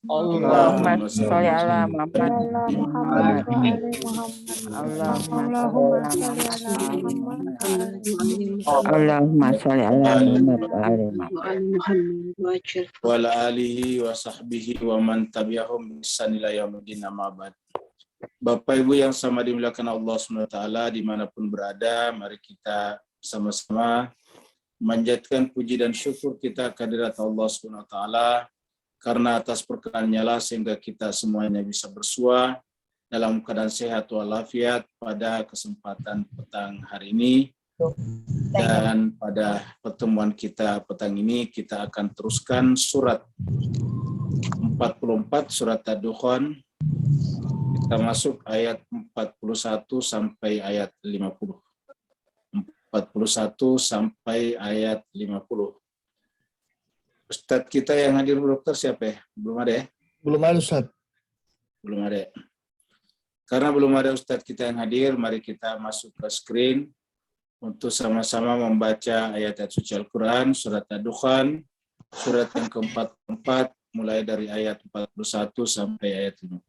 Allahumma Allahumma sholli sholli ala ala Muhammad Muhammad wa Muhammad. ali Muhammad. Allahumma sholli Allahumma ala sholli ala Muhammad Muhammad wa ali Allahumma sholli ala Muhammad wa ali wa ala alihi wa sahbihi wa man tabi'ahum bi ihsan ila yaumil amma ba'd. Bapak Ibu yang sama dimuliakan Allah SWT dimanapun berada, mari kita sama-sama manjatkan puji dan syukur kita kehadirat Allah SWT karena atas perkenannya lah sehingga kita semuanya bisa bersua dalam keadaan sehat walafiat pada kesempatan petang hari ini. Dan pada pertemuan kita petang ini kita akan teruskan surat 44 surat Ad-Dukhan. Kita masuk ayat 41 sampai ayat 50. 41 sampai ayat 50. Ustadz kita yang hadir dokter siapa ya? Belum ada ya? Belum ada Ustadz. Belum ada. Karena belum ada Ustadz kita yang hadir, mari kita masuk ke screen untuk sama-sama membaca ayat-ayat suci Al-Quran, surat Ad-Dukhan, surat yang ke-44, mulai dari ayat 41 sampai ayat 50.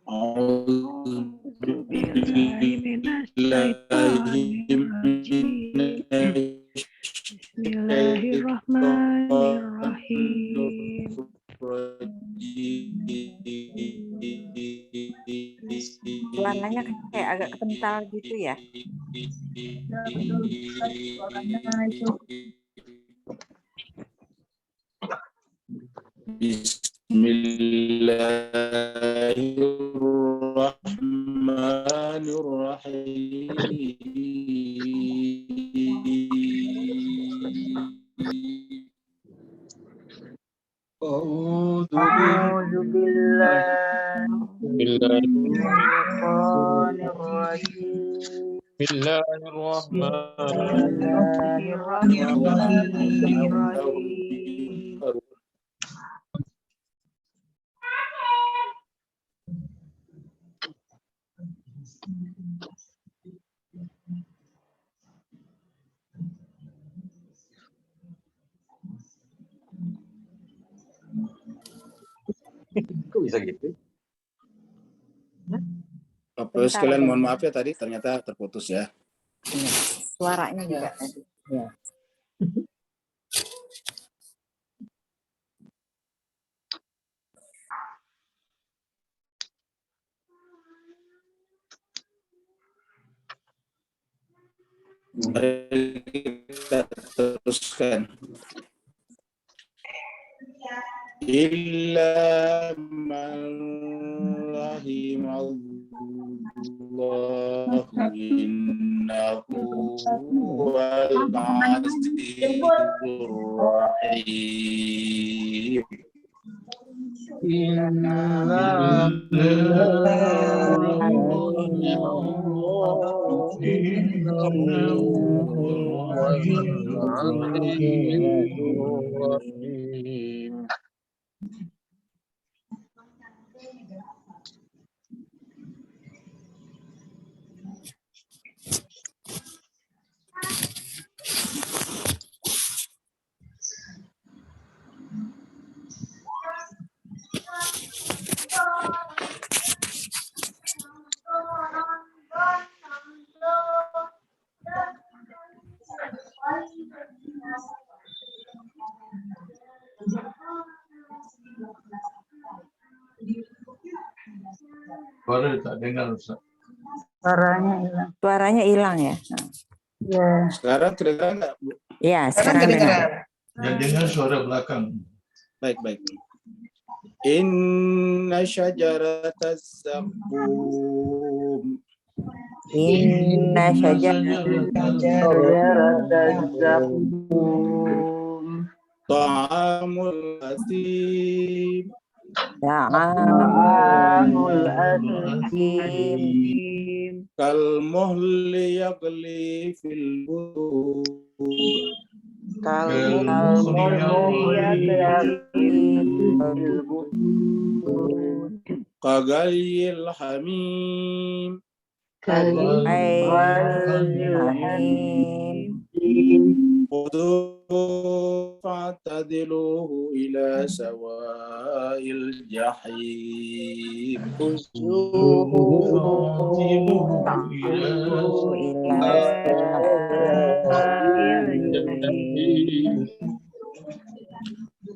Bismillahirrahmanirrahim. Suaranya kayak agak kental gitu ya. Bismillahirrahmanirrahim. A'udzu billahi minasyaitonir rajim. Bismillahirrahmanirrahim. Kok bisa gitu? Bapak sekalian mohon maaf ya tadi ternyata terputus ya. Suaranya juga tadi. Ya. Mari kita teruskan. Illa man rahimallahu innahu huwal azizur rahim. Suara tak dengar Ustaz. Suaranya hilang ya. Ya. Sekarang kedengaran nggak, Bu? Iya, sekarang dengar. Yang dengar suara belakang. Baik. Inna syajarataz zaqqum. Inna syajarataz zaqqum Ta'amul asim. ta'amul asim Kal muhli yaghli fil butun. كالمغريات كغلي الحميم خذوه فاعتدلوه إلى سواء الجحيم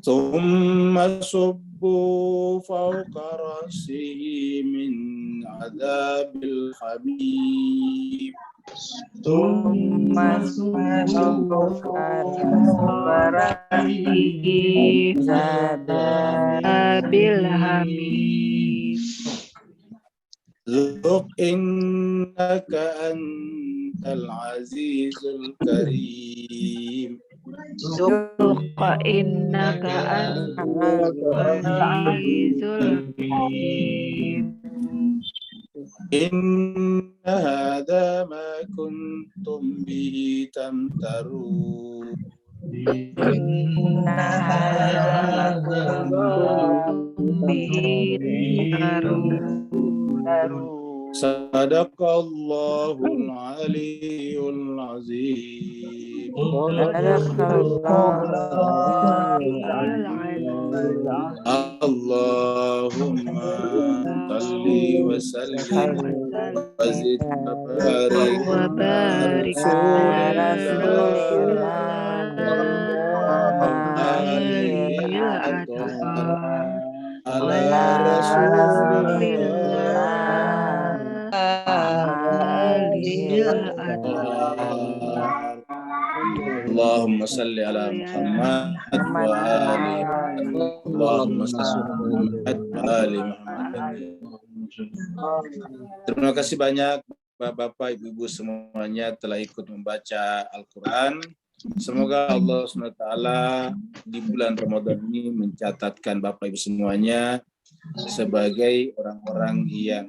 ثم صبوا فوق رأسه من عذاب الحميم ثم بالحميم ذق إنك أنت العزيز الكريم ذق إنك أنت العزيز الحكيم إن هذا ما كنتم به تمترون إن هذا به صدق الله العلي العظيم اللهم صل وسلم وزد وبارك وبارك على على رسول رسول على رسول اللهم صل على محمد وآل اللهم صل على محمد وآل Muhammad. Terima kasih banyak Bapak, Ibu-Ibu semuanya telah ikut membaca Al-Quran. Semoga Allah SWT di bulan Ramadan ini mencatatkan Bapak Ibu semuanya sebagai orang-orang yang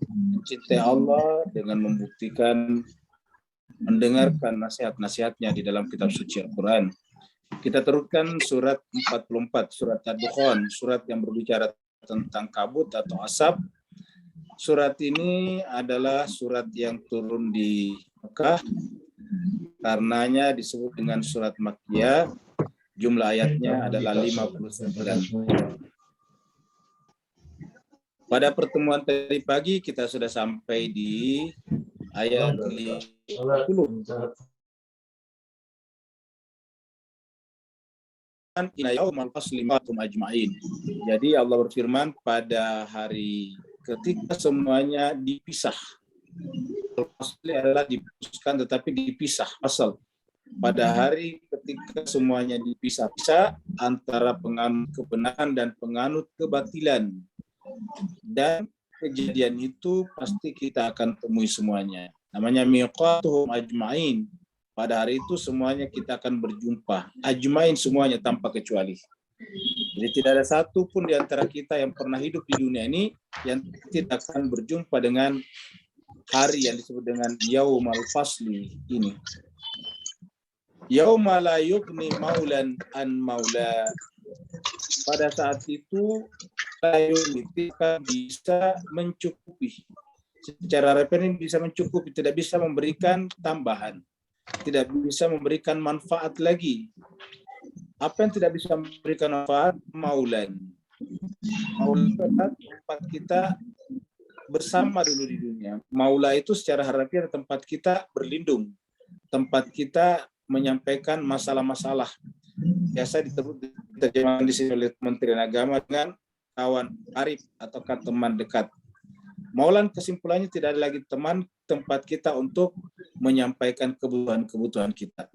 mencintai Allah dengan membuktikan mendengarkan nasihat-nasihatnya di dalam kitab suci Al-Quran. Kita teruskan surat 44, surat Ad-Dukhan, surat yang berbicara tentang kabut atau asap. Surat ini adalah surat yang turun di Mekah, karenanya disebut dengan surat Makkiyah. Jumlah ayatnya adalah 59. Pada pertemuan tadi pagi kita sudah sampai di ayat 50. Jadi Allah berfirman pada hari ketika semuanya dipisah. Asli adalah diputuskan tetapi dipisah asal. Pada hari ketika semuanya dipisah-pisah antara penganut kebenaran dan penganut kebatilan. Dan kejadian itu pasti kita akan temui semuanya. Namanya miqatuhum ajma'in. Pada hari itu semuanya kita akan berjumpa. Ajma'in semuanya tanpa kecuali. Jadi tidak ada satu pun di antara kita yang pernah hidup di dunia ini yang tidak akan berjumpa dengan hari yang disebut dengan Yaumal Fasli ini. Yauma la yughni maulan an maula. Pada saat itu la yughni bisa mencukupi. Secara referensi bisa mencukupi, tidak bisa memberikan tambahan. Tidak bisa memberikan manfaat lagi. Apa yang tidak bisa memberikan manfaat? Maulan. Maulan adalah tempat kita bersama dulu di dunia. Maula itu secara harfiah tempat kita berlindung. Tempat kita menyampaikan masalah-masalah. Biasa diterjemahkan di sini oleh Kementerian Agama dengan kawan arif ataukah teman dekat. Maulan kesimpulannya tidak ada lagi teman, tempat kita untuk menyampaikan kebutuhan-kebutuhan kita.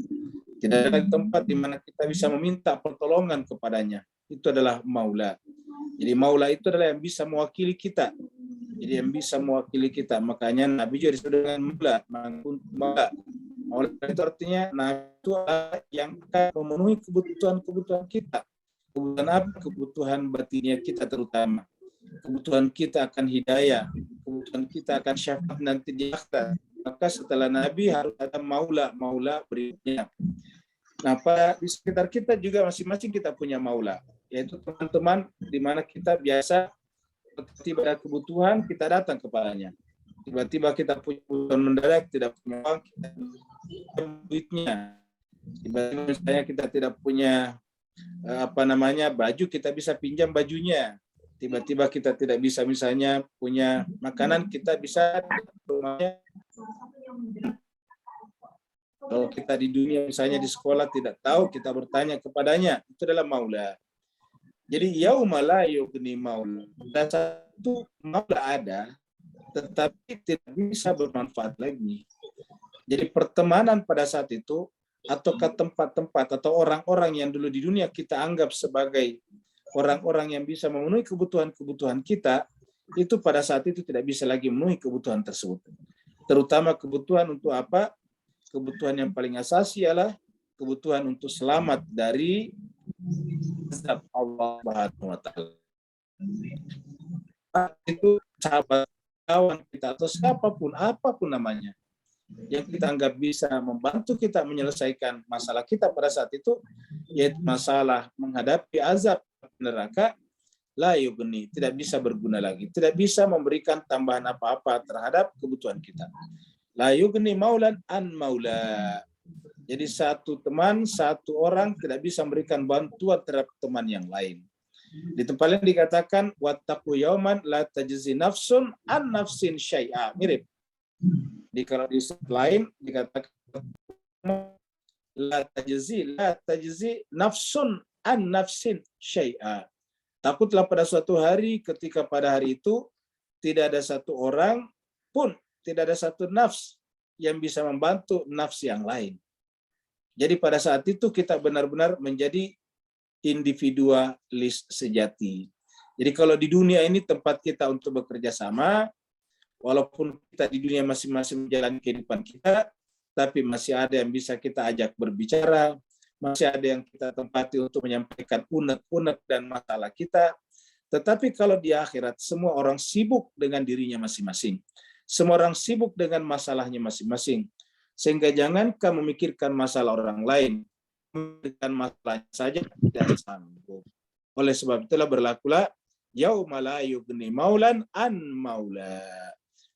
Tidak ada lagi tempat di mana kita bisa meminta pertolongan kepadanya. Itu adalah maula. Jadi maula itu adalah yang bisa mewakili kita. Jadi yang bisa mewakili kita. Makanya Nabi juga disebut dengan maula. Maula itu artinya Nabi itu adalah yang akan memenuhi kebutuhan-kebutuhan kita. Kebutuhan apa? Kebutuhan batinnya kita terutama. Kebutuhan kita akan hidayah, kebutuhan kita akan syafaat nanti di akhirat. Maka setelah Nabi harus ada maula berikutnya. Nah, di sekitar kita juga masing-masing kita punya maula, yaitu teman-teman di mana kita biasa tiba-tiba ada kebutuhan kita datang kepadanya. Tiba-tiba kita punya kebutuhan mendadak, tidak punya uang, kita punya duitnya. Tiba-tiba misalnya kita tidak punya baju, kita bisa pinjam bajunya. Tiba-tiba kita tidak bisa misalnya punya makanan, kita bisa rumahnya. Kalau kita di dunia misalnya di sekolah tidak tahu, kita bertanya kepadanya, itu adalah maula. Jadi yauma la yughni maula. Dan satu maula ada, tetapi tidak bisa bermanfaat lagi. Jadi pertemanan pada saat itu, atau ke tempat-tempat atau orang-orang yang dulu di dunia kita anggap sebagai orang-orang yang bisa memenuhi kebutuhan-kebutuhan kita, itu pada saat itu tidak bisa lagi memenuhi kebutuhan tersebut. Terutama kebutuhan untuk apa? Kebutuhan yang paling asasi adalah kebutuhan untuk selamat dari azab Allah Subhanahu wa taala. Itu sahabat, kawan kita atau siapapun, apapun namanya, yang kita anggap bisa membantu kita menyelesaikan masalah kita pada saat itu, yaitu masalah menghadapi azab neraka, la yughni, tidak bisa berguna lagi, tidak bisa memberikan tambahan apa-apa terhadap kebutuhan kita. La yughni maulan an maula. Jadi satu teman, satu orang tidak bisa memberikan bantuan terhadap teman yang lain. Di tempat lain dikatakan wattaqu yauman la tajzi nafsun an nafsin syai'a. Mirip. Kalau di lain dikatakan la tajzi nafsun an nafsin syai'a. Takutlah pada suatu hari ketika pada hari itu tidak ada satu orang pun, tidak ada satu nafs yang bisa membantu nafs yang lain. Jadi pada saat itu kita benar-benar menjadi individualis sejati. Jadi kalau di dunia ini tempat kita untuk bekerja sama, walaupun kita di dunia masing-masing menjalani kehidupan kita, tapi masih ada yang bisa kita ajak berbicara, masih ada yang kita tempati untuk menyampaikan unek-unek dan masalah kita. Tetapi kalau di akhirat, semua orang sibuk dengan dirinya masing-masing. Semua orang sibuk dengan masalahnya masing-masing. Sehingga jangankan memikirkan masalah orang lain, memikirkan masalahnya saja tidak sanggup. Oleh sebab itulah berlakulah yauma la yughni maulan an maula.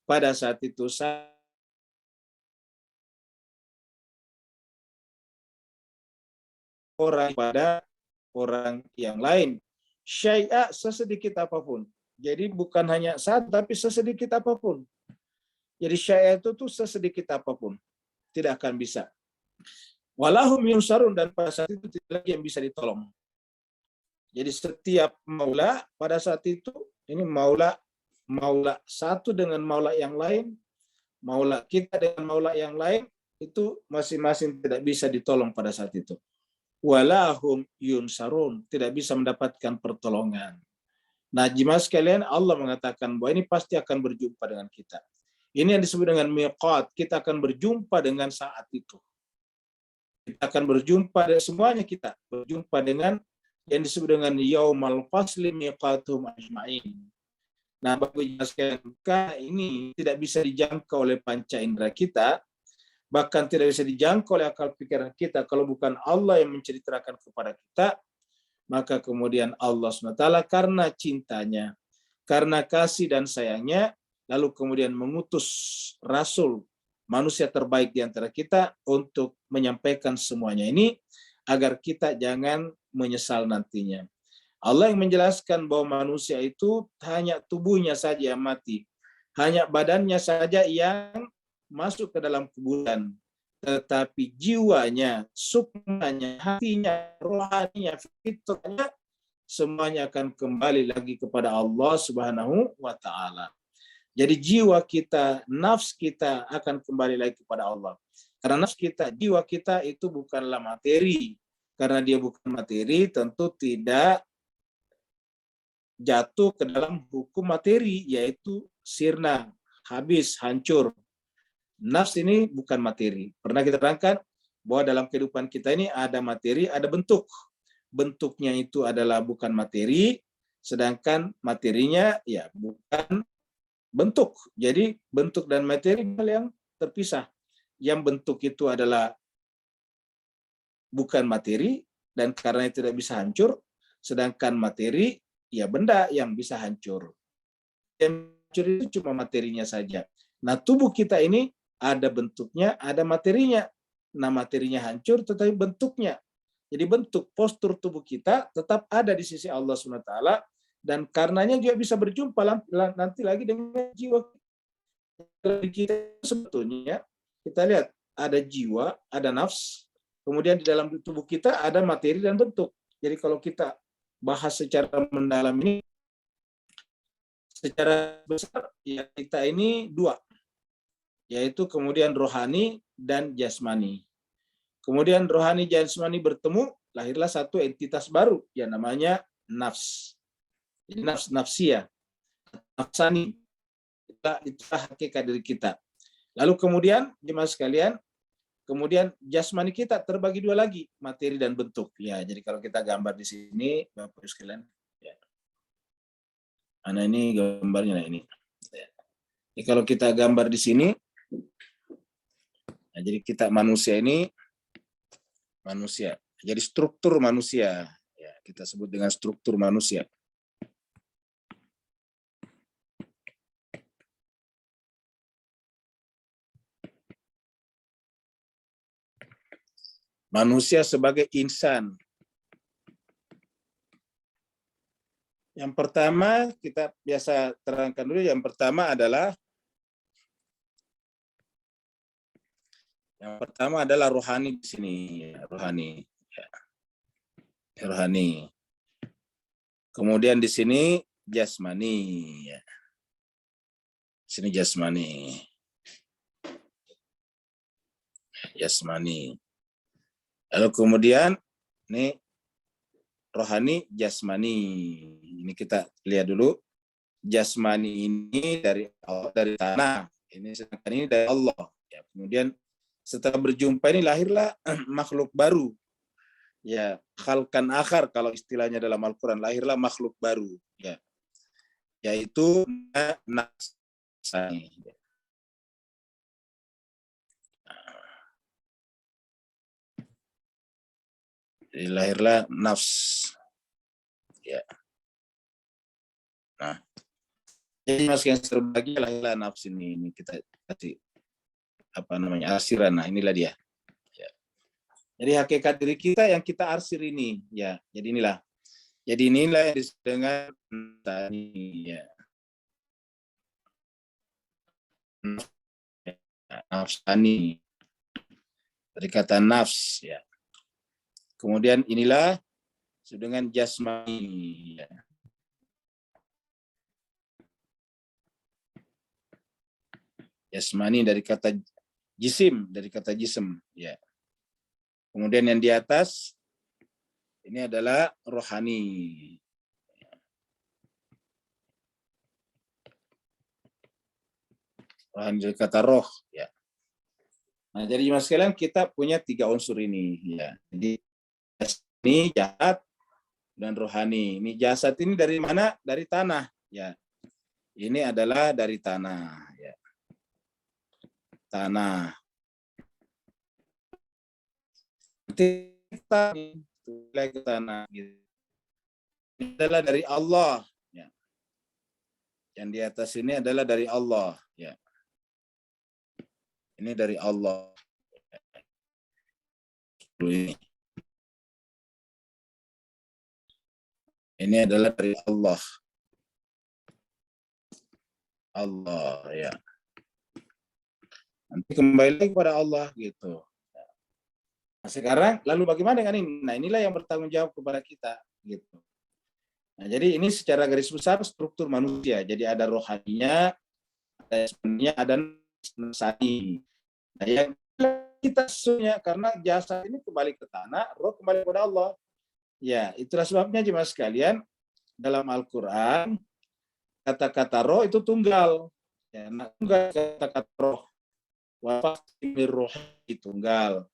Pada saat itu orang pada orang yang lain, syai'a, sesedikit apapun. Jadi bukan hanya satu, tapi sesedikit apapun. Jadi syai'a itu tuh sesedikit apapun, tidak akan bisa. Walahum yunsarun, dan pada saat itu tidak lagi yang bisa ditolong. Jadi setiap maula pada saat itu, ini maula satu dengan maula yang lain, maula kita dengan maula yang lain, itu masing-masing tidak bisa ditolong pada saat itu. Walahum yunsarun, tidak bisa mendapatkan pertolongan. Nah, jemaah sekalian, Allah mengatakan bahwa ini pasti akan berjumpa dengan kita. Ini yang disebut dengan miqat, kita akan berjumpa dengan saat itu. Kita akan berjumpa dengan semuanya, kita berjumpa dengan yang disebut dengan yaumal fasli miqatuhum ajma'in. Nah, bagi jemaah sekalian, ini tidak bisa dijangkau oleh panca indera kita, bahkan tidak bisa dijangkau oleh akal pikiran kita kalau bukan Allah yang menceritakan kepada kita. Maka kemudian Allah SWT karena cintanya, karena kasih dan sayangnya, lalu kemudian mengutus Rasul, manusia terbaik di antara kita, untuk menyampaikan semuanya ini, agar kita jangan menyesal nantinya. Allah yang menjelaskan bahwa manusia itu hanya tubuhnya saja yang mati, hanya badannya saja yang masuk ke dalam kuburan, tetapi jiwanya, sukmanya, hatinya, rohaninya, fitrahnya, semuanya akan kembali lagi kepada Allah Subhanahu wa taala. Jadi jiwa kita, nafs kita akan kembali lagi kepada Allah. Karena nafs kita, jiwa kita itu bukanlah materi. Karena dia bukan materi, tentu tidak jatuh ke dalam hukum materi, yaitu sirna, habis, hancur. Nafs ini bukan materi. Pernah kita terangkan bahwa dalam kehidupan kita ini ada materi, ada bentuk. Bentuknya itu adalah bukan materi, sedangkan materinya ya bukan bentuk. Jadi bentuk dan materi hal yang terpisah. Yang bentuk itu adalah bukan materi, dan karena itu tidak bisa hancur, sedangkan materi ya benda yang bisa hancur. Yang hancur itu cuma materinya saja. Nah, tubuh kita ini ada bentuknya, ada materinya. Nah, materinya hancur tetapi bentuknya. Jadi bentuk postur tubuh kita tetap ada di sisi Allah SWT, dan karenanya juga bisa berjumpa nanti lagi dengan jiwa kita. Sebetulnya kita lihat ada jiwa, ada nafs, kemudian di dalam tubuh kita ada materi dan bentuk. Jadi kalau kita bahas secara mendalam ini, secara besar ya kita ini dua, yaitu kemudian rohani dan jasmani. Kemudian rohani jasmani bertemu, lahirlah satu entitas baru yang namanya nafs. Jadi nafsiyah, nafsani. Itulah hakikat diri kita. Lalu kemudian jemaah sekalian, kemudian jasmani kita terbagi dua lagi, materi dan bentuk. Ya, jadi kalau kita gambar di sini, Bapak Ibu sekalian, ya. Nah, ini gambarnya ini. Ya. Jadi kalau kita gambar di sini, nah, jadi kita manusia ini manusia. Jadi struktur manusia, ya, kita sebut dengan struktur manusia. Manusia sebagai insan. Yang pertama kita biasa terangkan dulu. Yang pertama adalah rohani di sini, ya, rohani. Ya. Rohani. Kemudian di sini jasmani, ya. Sini jasmani. Jasmani. Lalu kemudian ini rohani, jasmani. Ini kita lihat dulu. Jasmani ini dari tanah. Ini sedangkan ini dari Allah. Ya, kemudian setelah berjumpa ini lahirlah makhluk baru. Ya, khalqan akhar kalau istilahnya dalam Al-Qur'an, lahirlah makhluk baru, ya. Yaitu nafsani. Jadi lahirlah nafs. Ya. Nah, jadi mas yang terbagi lahirlah nafs ini kita kasih arsiran. Nah, inilah dia. Ya. Jadi hakikat diri kita yang kita arsir ini, ya. Jadi inilah yang disebut dengan tani, ya. Nafsani. Dari kata nafs, ya. Kemudian inilah dengan jasmani, ya. Jasmani dari kata jisim, dari kata jism, ya. Kemudian yang di atas ini adalah rohani. Rohani dari kata roh, ya. Nah, jadi mas sekalian kita punya 3 unsur ini, ya. Jadi ini jasad dan rohani. Ini jasad ini dari mana? Dari tanah, ya. Ini adalah dari tanah, ya. Tanah. Nanti kita ke tanah, gitu. Ini adalah dari Allah, ya. Yang di atas ini adalah dari Allah, ya. Ini dari Allah. Ini adalah dari Allah. Allah, ya. Nanti kembali lagi kepada Allah, gitu. Nah, sekarang lalu bagaimana dengan ini? Nah, inilah yang bertanggung jawab kepada kita, gitu. Nah, jadi ini secara garis besar struktur manusia. Jadi ada rohaninya, ada jasmaninya, ada nafsani. Nah, yang kita sesuanya karena jasad ini kembali ke tanah, roh kembali kepada Allah. Ya, itulah sebabnya jemaah sekalian dalam Al-Qur'an kata-kata roh itu tunggal. Ya, tunggal kata-kata roh. Wafasir roh tunggal.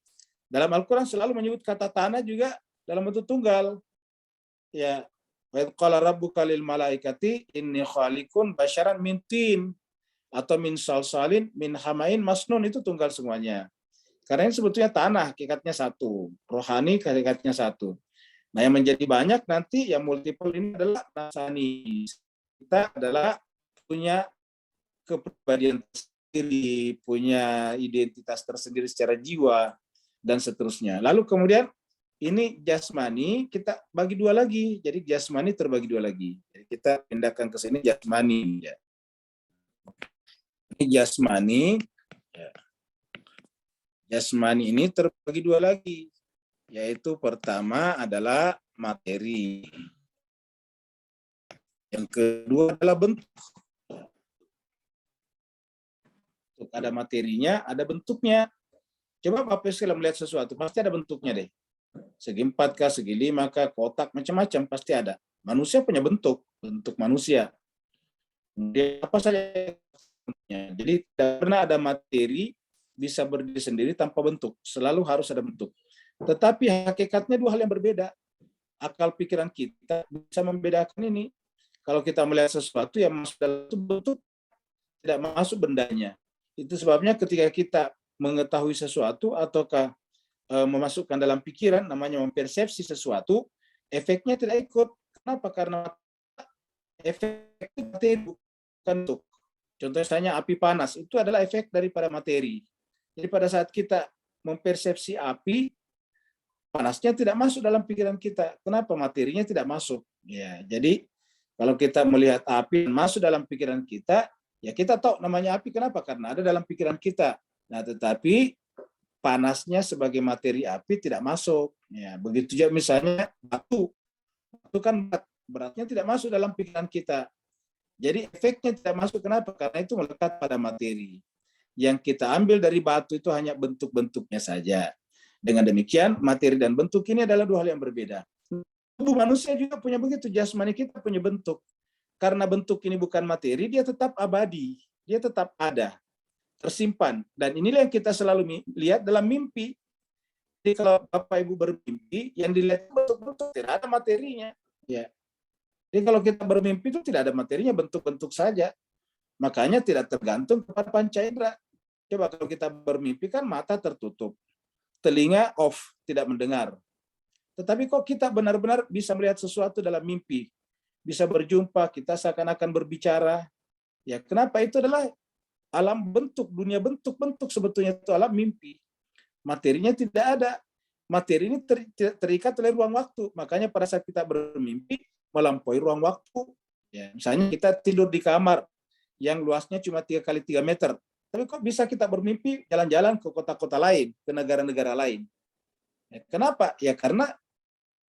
Dalam Al-Qur'an selalu menyebut kata tanah juga dalam bentuk tunggal. Ya, wa qala rabbuka lil malaikati inni khaliqun basyaran min tin atau min salsalin min hamain masnun, itu tunggal semuanya. Karena ini sebetulnya tanah, hakikatnya satu. Rohani, hakikatnya satu. Nah, yang menjadi banyak nanti yang multiple ini adalah nafsani. Kita adalah punya kepribadian tersendiri, punya identitas tersendiri secara jiwa, dan seterusnya. Lalu kemudian ini jasmani kita bagi dua lagi. Jadi jasmani terbagi dua lagi. Jadi kita pindahkan ke sini jasmani. Ya. Ini jasmani. Ya. Jasmani ini terbagi dua lagi. Yaitu pertama adalah materi. Yang kedua adalah bentuk. Ada materinya, ada bentuknya. Coba Bapak sekalian melihat sesuatu, pasti ada bentuknya deh. Segi 4 segi 5 kotak, macam-macam pasti ada. Manusia punya bentuk manusia. Dia apa saja bentuknya. Jadi tidak pernah ada materi bisa berdiri sendiri tanpa bentuk. Selalu harus ada bentuk. Tetapi hakikatnya dua hal yang berbeda. Akal pikiran kita bisa membedakan ini. Kalau kita melihat sesuatu yang masuk dalam bentuk, tidak masuk bendanya. Itu sebabnya ketika kita mengetahui sesuatu ataukah memasukkan dalam pikiran, namanya mempersepsi sesuatu, efeknya tidak ikut. Kenapa? Karena efek materi bukan bentuk. Contohnya misalnya api panas, itu adalah efek daripada materi. Jadi pada saat kita mempersepsi api, panasnya tidak masuk dalam pikiran kita. Kenapa? Materinya tidak masuk. Ya, jadi kalau kita melihat api masuk dalam pikiran kita, ya kita tahu namanya api. Kenapa? Karena ada dalam pikiran kita. Nah, tetapi panasnya sebagai materi api tidak masuk. Ya, begitu juga misalnya batu. Batu kan beratnya tidak masuk dalam pikiran kita. Jadi efeknya tidak masuk. Kenapa? Karena itu melekat pada materi. Yang kita ambil dari batu itu hanya bentuk-bentuknya saja. Dengan demikian, materi dan bentuk ini adalah dua hal yang berbeda. Tubuh manusia juga punya begitu. Jasmani kita punya bentuk. Karena bentuk ini bukan materi, dia tetap abadi. Dia tetap ada. Tersimpan. Dan inilah yang kita selalu lihat dalam mimpi. Jadi kalau Bapak Ibu bermimpi, yang dilihat bentuk-bentuk, tidak ada materinya. Ya. Jadi kalau kita bermimpi itu tidak ada materinya, bentuk-bentuk saja. Makanya tidak tergantung kepada panca indera. Coba kalau kita bermimpi kan mata tertutup. Telinga off, tidak mendengar. Tetapi kok kita benar-benar bisa melihat sesuatu dalam mimpi. Bisa berjumpa, kita seakan-akan berbicara. Ya, kenapa? Itu adalah alam bentuk, dunia bentuk-bentuk sebetulnya itu alam mimpi. Materinya tidak ada. Materi ini terikat oleh ruang waktu. Makanya pada saat kita bermimpi, melampaui ruang waktu. Ya, misalnya kita tidur di kamar yang luasnya cuma 3 kali 3 meter. Tapi kok bisa kita bermimpi jalan-jalan ke kota-kota lain, ke negara-negara lain? Ya, kenapa? Ya karena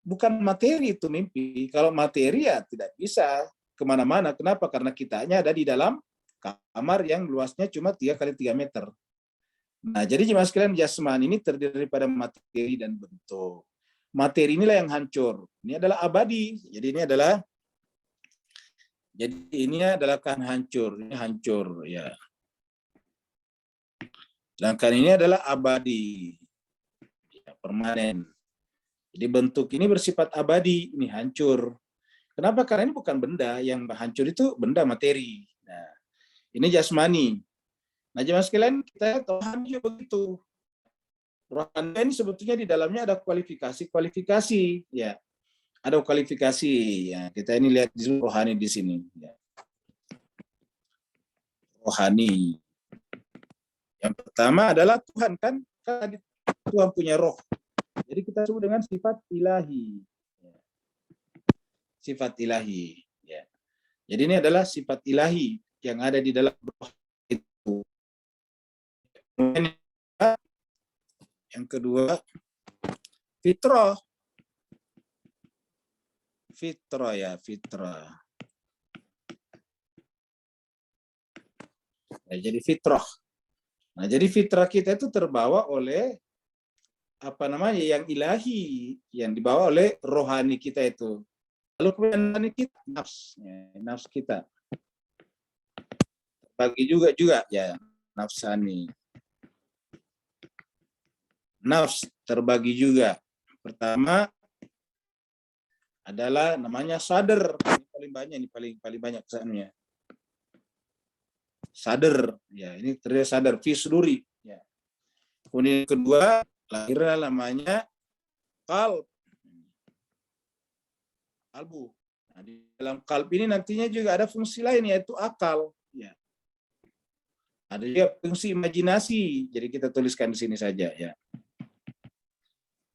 bukan materi itu mimpi. Kalau materi ya tidak bisa kemana-mana. Kenapa? Karena kitanya ada di dalam kamar yang luasnya cuma 3 kali 3 meter. Nah, jadi jemaah sekalian, jasmani ini terdiri daripada materi dan bentuk. Materi inilah yang hancur. Ini adalah abadi. Jadi ini adalah kan hancur. Ini hancur ya. Sedangkan ini adalah abadi. Ya, permanen. Jadi bentuk ini bersifat abadi, ini hancur. Kenapa? Karena ini bukan benda, yang hancur itu benda materi. Nah, ini jasmani. Nah, jemaah sekalian, kita rohani juga begitu. Rohani ini sebetulnya di dalamnya ada kualifikasi, ya. Ada kualifikasi, ya. Kita ini lihat di rohani di sini, ya. Rohani. Yang pertama adalah Tuhan, kan Tuhan punya roh. Jadi kita sebut dengan sifat ilahi. Sifat ilahi. Ya. Jadi ini adalah sifat ilahi yang ada di dalam roh itu. Yang kedua, fitrah. Fitrah ya, fitrah. Nah, jadi fitrah. Nah, jadi fitrah kita itu terbawa oleh yang ilahi, yang dibawa oleh rohani kita itu. Lalu kemudian kita nafs kita. Bagi juga ya nafsani. Nafs terbagi juga. Pertama adalah namanya sadar. Ini paling banyak, ini paling banyak kesannya. Sadar, ya ini terdiri sadar fi suduri. Ya. Kemudian yang kedua, lahirlah namanya kalbu. Nah, di dalam kalb ini nantinya juga ada fungsi lain, yaitu akal. Ya. Ada juga fungsi imajinasi. Jadi kita tuliskan di sini saja. Ya.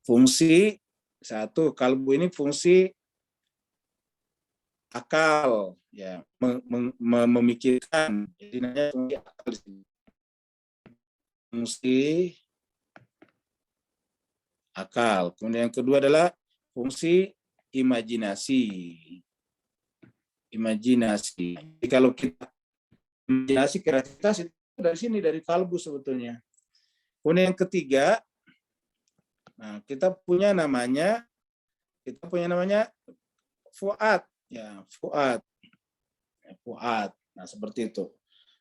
Fungsi satu, kalbu ini fungsi akal, ya, memikirkan. Jadi namanya fungsi akal di sini. Fungsi akal. Kemudian yang kedua adalah fungsi imajinasi. Imajinasi. Jadi kalau kita imajinasi, kreativitas itu dari sini, dari kalbu sebetulnya. Kemudian yang ketiga, nah, kita punya namanya fuad, ya, fuad. Ya, fuad. Nah, seperti itu.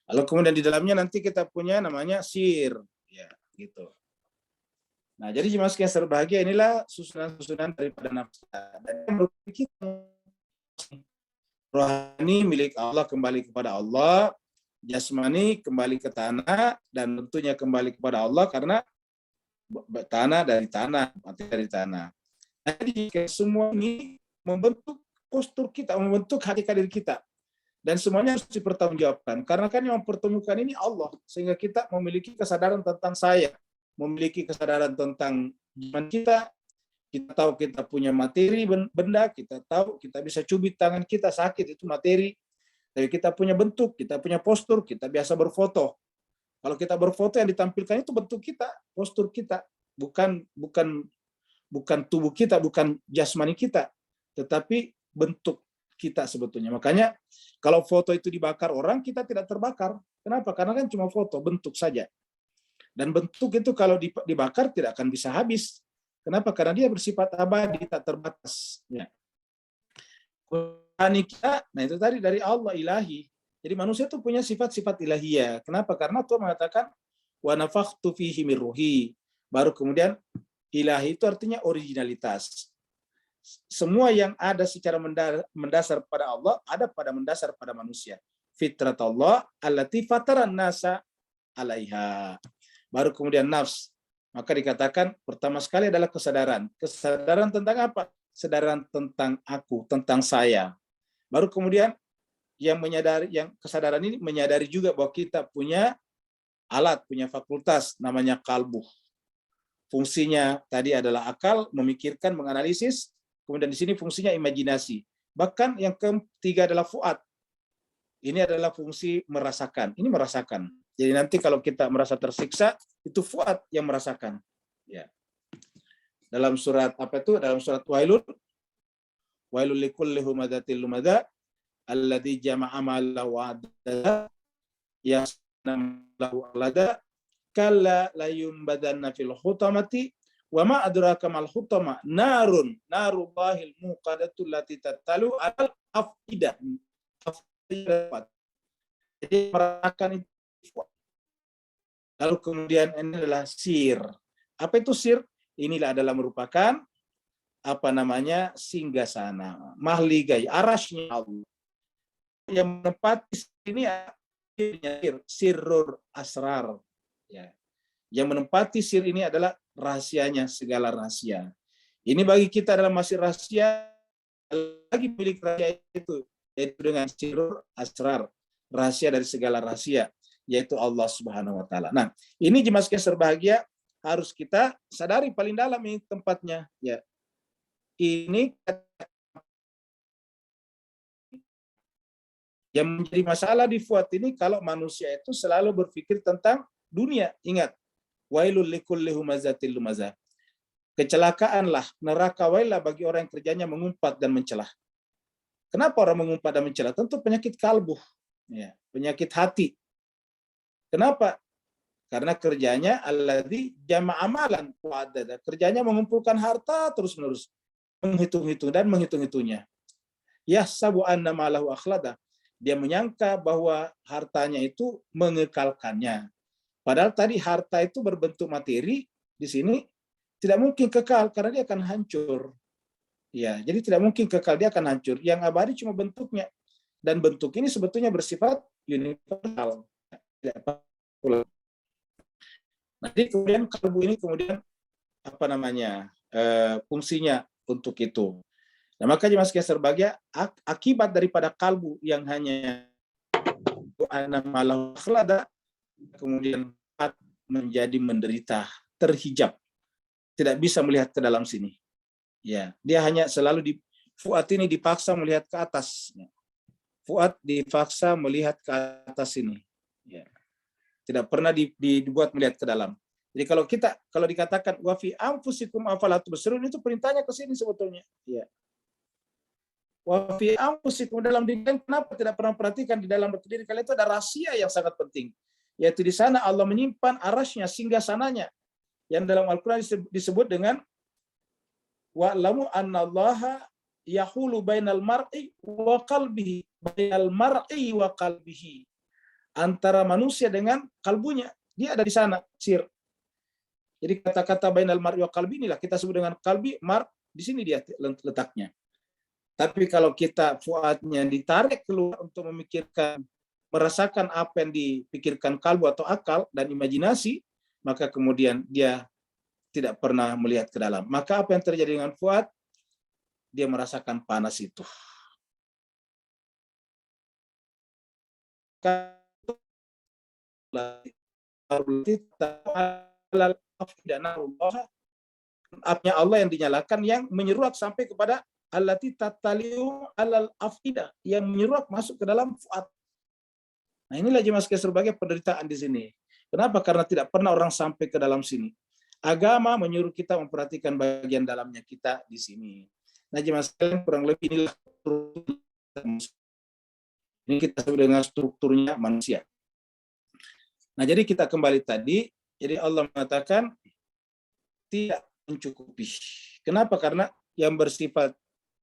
Lalu kemudian di dalamnya nanti kita punya namanya sir, ya, gitu. Nah, jadi jemaah sekalian berbahagia, inilah susunan-susunan daripada nafsu. Dan kita rohani milik Allah kembali kepada Allah, jasmani kembali ke tanah, dan tentunya kembali kepada Allah karena tanah dari tanah, mati dari tanah. Jadi semua ini membentuk postur kita, membentuk hati diri kita. Dan semuanya harus dipertanggungjawabkan. Karena kan yang mempertemukan ini Allah. Sehingga kita memiliki kesadaran tentang saya. Memiliki kesadaran tentang iman kita. Kita tahu kita punya materi benda, kita tahu kita bisa cubit tangan kita sakit, itu materi. Tapi kita punya bentuk, kita punya postur, kita biasa berfoto. Kalau kita berfoto yang ditampilkan itu bentuk kita, postur kita, bukan tubuh kita, bukan jasmani kita, tetapi bentuk kita sebetulnya. Makanya kalau foto itu dibakar orang, kita tidak terbakar. Kenapa? Karena kan cuma foto, bentuk saja. Dan bentuk itu kalau dibakar tidak akan bisa habis. Kenapa? Karena dia bersifat abadi, tak terbatas. Ya. Nah itu tadi dari Allah, ilahi. Jadi manusia itu punya sifat-sifat ilahiyah. Kenapa? Karena Tuhan mengatakan wa nafakhtu fihi min ruhi. Baru kemudian ilahi itu artinya originalitas. Semua yang ada secara mendasar pada Allah ada pada mendasar pada manusia. Fitrat Allah allati fataran nasa alaiha. Baru kemudian nafs. Maka dikatakan pertama sekali adalah kesadaran. Kesadaran tentang apa? Kesadaran tentang aku, tentang saya. Baru kemudian yang kesadaran ini menyadari juga bahwa kita punya alat, punya fakultas namanya kalbu. Fungsinya tadi adalah akal, memikirkan, menganalisis. Kemudian di sini fungsinya imajinasi. Bahkan yang ketiga adalah fuad. Ini adalah fungsi merasakan. Ini merasakan. Jadi nanti kalau kita merasa tersiksa, itu fuad yang merasakan. Ya. Dalam surat apa itu? Dalam surat Wailul likulli humadatil lumada alladzi jama'a mala wa adada yasnamu alada kalla layumbadanna fil hutamati wa ma adraka mal hutama narullahil muqadatul lati tattalu al afidah. Jadi merasakan itu. Lalu kemudian ini adalah sir. Apa itu sir? Inilah adalah merupakan singgasana, mahligai, arasnya Allah. Yang menempati ini sirrur asrar. Ya. Yang menempati sir ini adalah rahasianya segala rahasia. Ini bagi kita adalah masih rahasia lagi milik rahasia itu, yaitu dengan sirrur asrar, rahasia dari segala rahasia, yaitu Allah Subhanahu wa taala. Nah, ini jemaah sekalian berbahagia harus kita sadari paling dalam ini tempatnya, ya. Ini yang menjadi masalah di fuad ini kalau manusia itu selalu berpikir tentang dunia. Ingat, wailul likulli humazatil lumazah. Kecelakaanlah, neraka wailah bagi orang yang kerjanya mengumpat dan mencelah. Kenapa orang mengumpat dan mencelah? Tentu penyakit kalbu, ya, penyakit hati. Kenapa? Karena kerjanya alladzi jama'a amalan wa adada. Kerjanya mengumpulkan harta terus-menerus, menghitung-hitung dan menghitung-hitungnya. Yahsabu anna malahu akhlada. Dia menyangka bahwa hartanya itu mengekalkannya. Padahal tadi harta itu berbentuk materi, di sini tidak mungkin kekal karena dia akan hancur. Ya, jadi tidak mungkin kekal, dia akan hancur. Yang abadi cuma bentuknya. Dan bentuk ini sebetulnya bersifat universal. Nah, jadi kemudian kalbu ini kemudian apa namanya fungsinya untuk itu. Nah, maka jemaah sekalian berbahagia, akibat daripada kalbu yang hanya malah kemudian menjadi menderita, terhijab, tidak bisa melihat ke dalam sini. Ya, dia hanya selalu Fuad ini dipaksa melihat ke atas. Fuad dipaksa melihat ke atas ini. Ya. Tidak pernah dibuat melihat ke dalam. Jadi kalau dikatakan wa fi anfusikum afala tubsirun, itu perintahnya ke sini sebetulnya. Ya. Wa fi anfusikum, dalam diri kalian, kenapa tidak pernah perhatikan di dalam diri kalian itu ada rahasia yang sangat penting. Yaitu di sana Allah menyimpan arasnya, singgasananya. Yang dalam Al-Quran disebut dengan wa'lamu annallaha yahulu bainal mar'i wa qalbihi, bainal mar'i wa qalbihi, antara manusia dengan kalbunya, dia ada di sana, sir. Jadi kata-kata bainal mar'i wa qalbi inilah kita sebut dengan kalbi, mar, di sini dia letaknya. Tapi kalau kita fuadnya ditarik keluar untuk memikirkan, merasakan apa yang dipikirkan kalbu atau akal dan imajinasi, maka kemudian dia tidak pernah melihat ke dalam. Maka apa yang terjadi dengan fuad? Dia merasakan panas itu. Apinya Allah yang dinyalakan, yang menyeruak sampai kepada allati tataliu alal afidah, yang menyeruak masuk ke dalam fuad. Nah, inilah jemaah sekalian sebagai penderitaan di sini. Kenapa? Karena tidak pernah orang sampai ke dalam sini. Agama menyuruh kita memperhatikan bagian dalamnya kita di sini. Nah, jemaah sekalian, kurang lebih inilah ini kita sebut dengan strukturnya manusia. Nah, jadi kita kembali tadi, jadi Allah mengatakan tidak mencukupi. Kenapa? Karena yang bersifat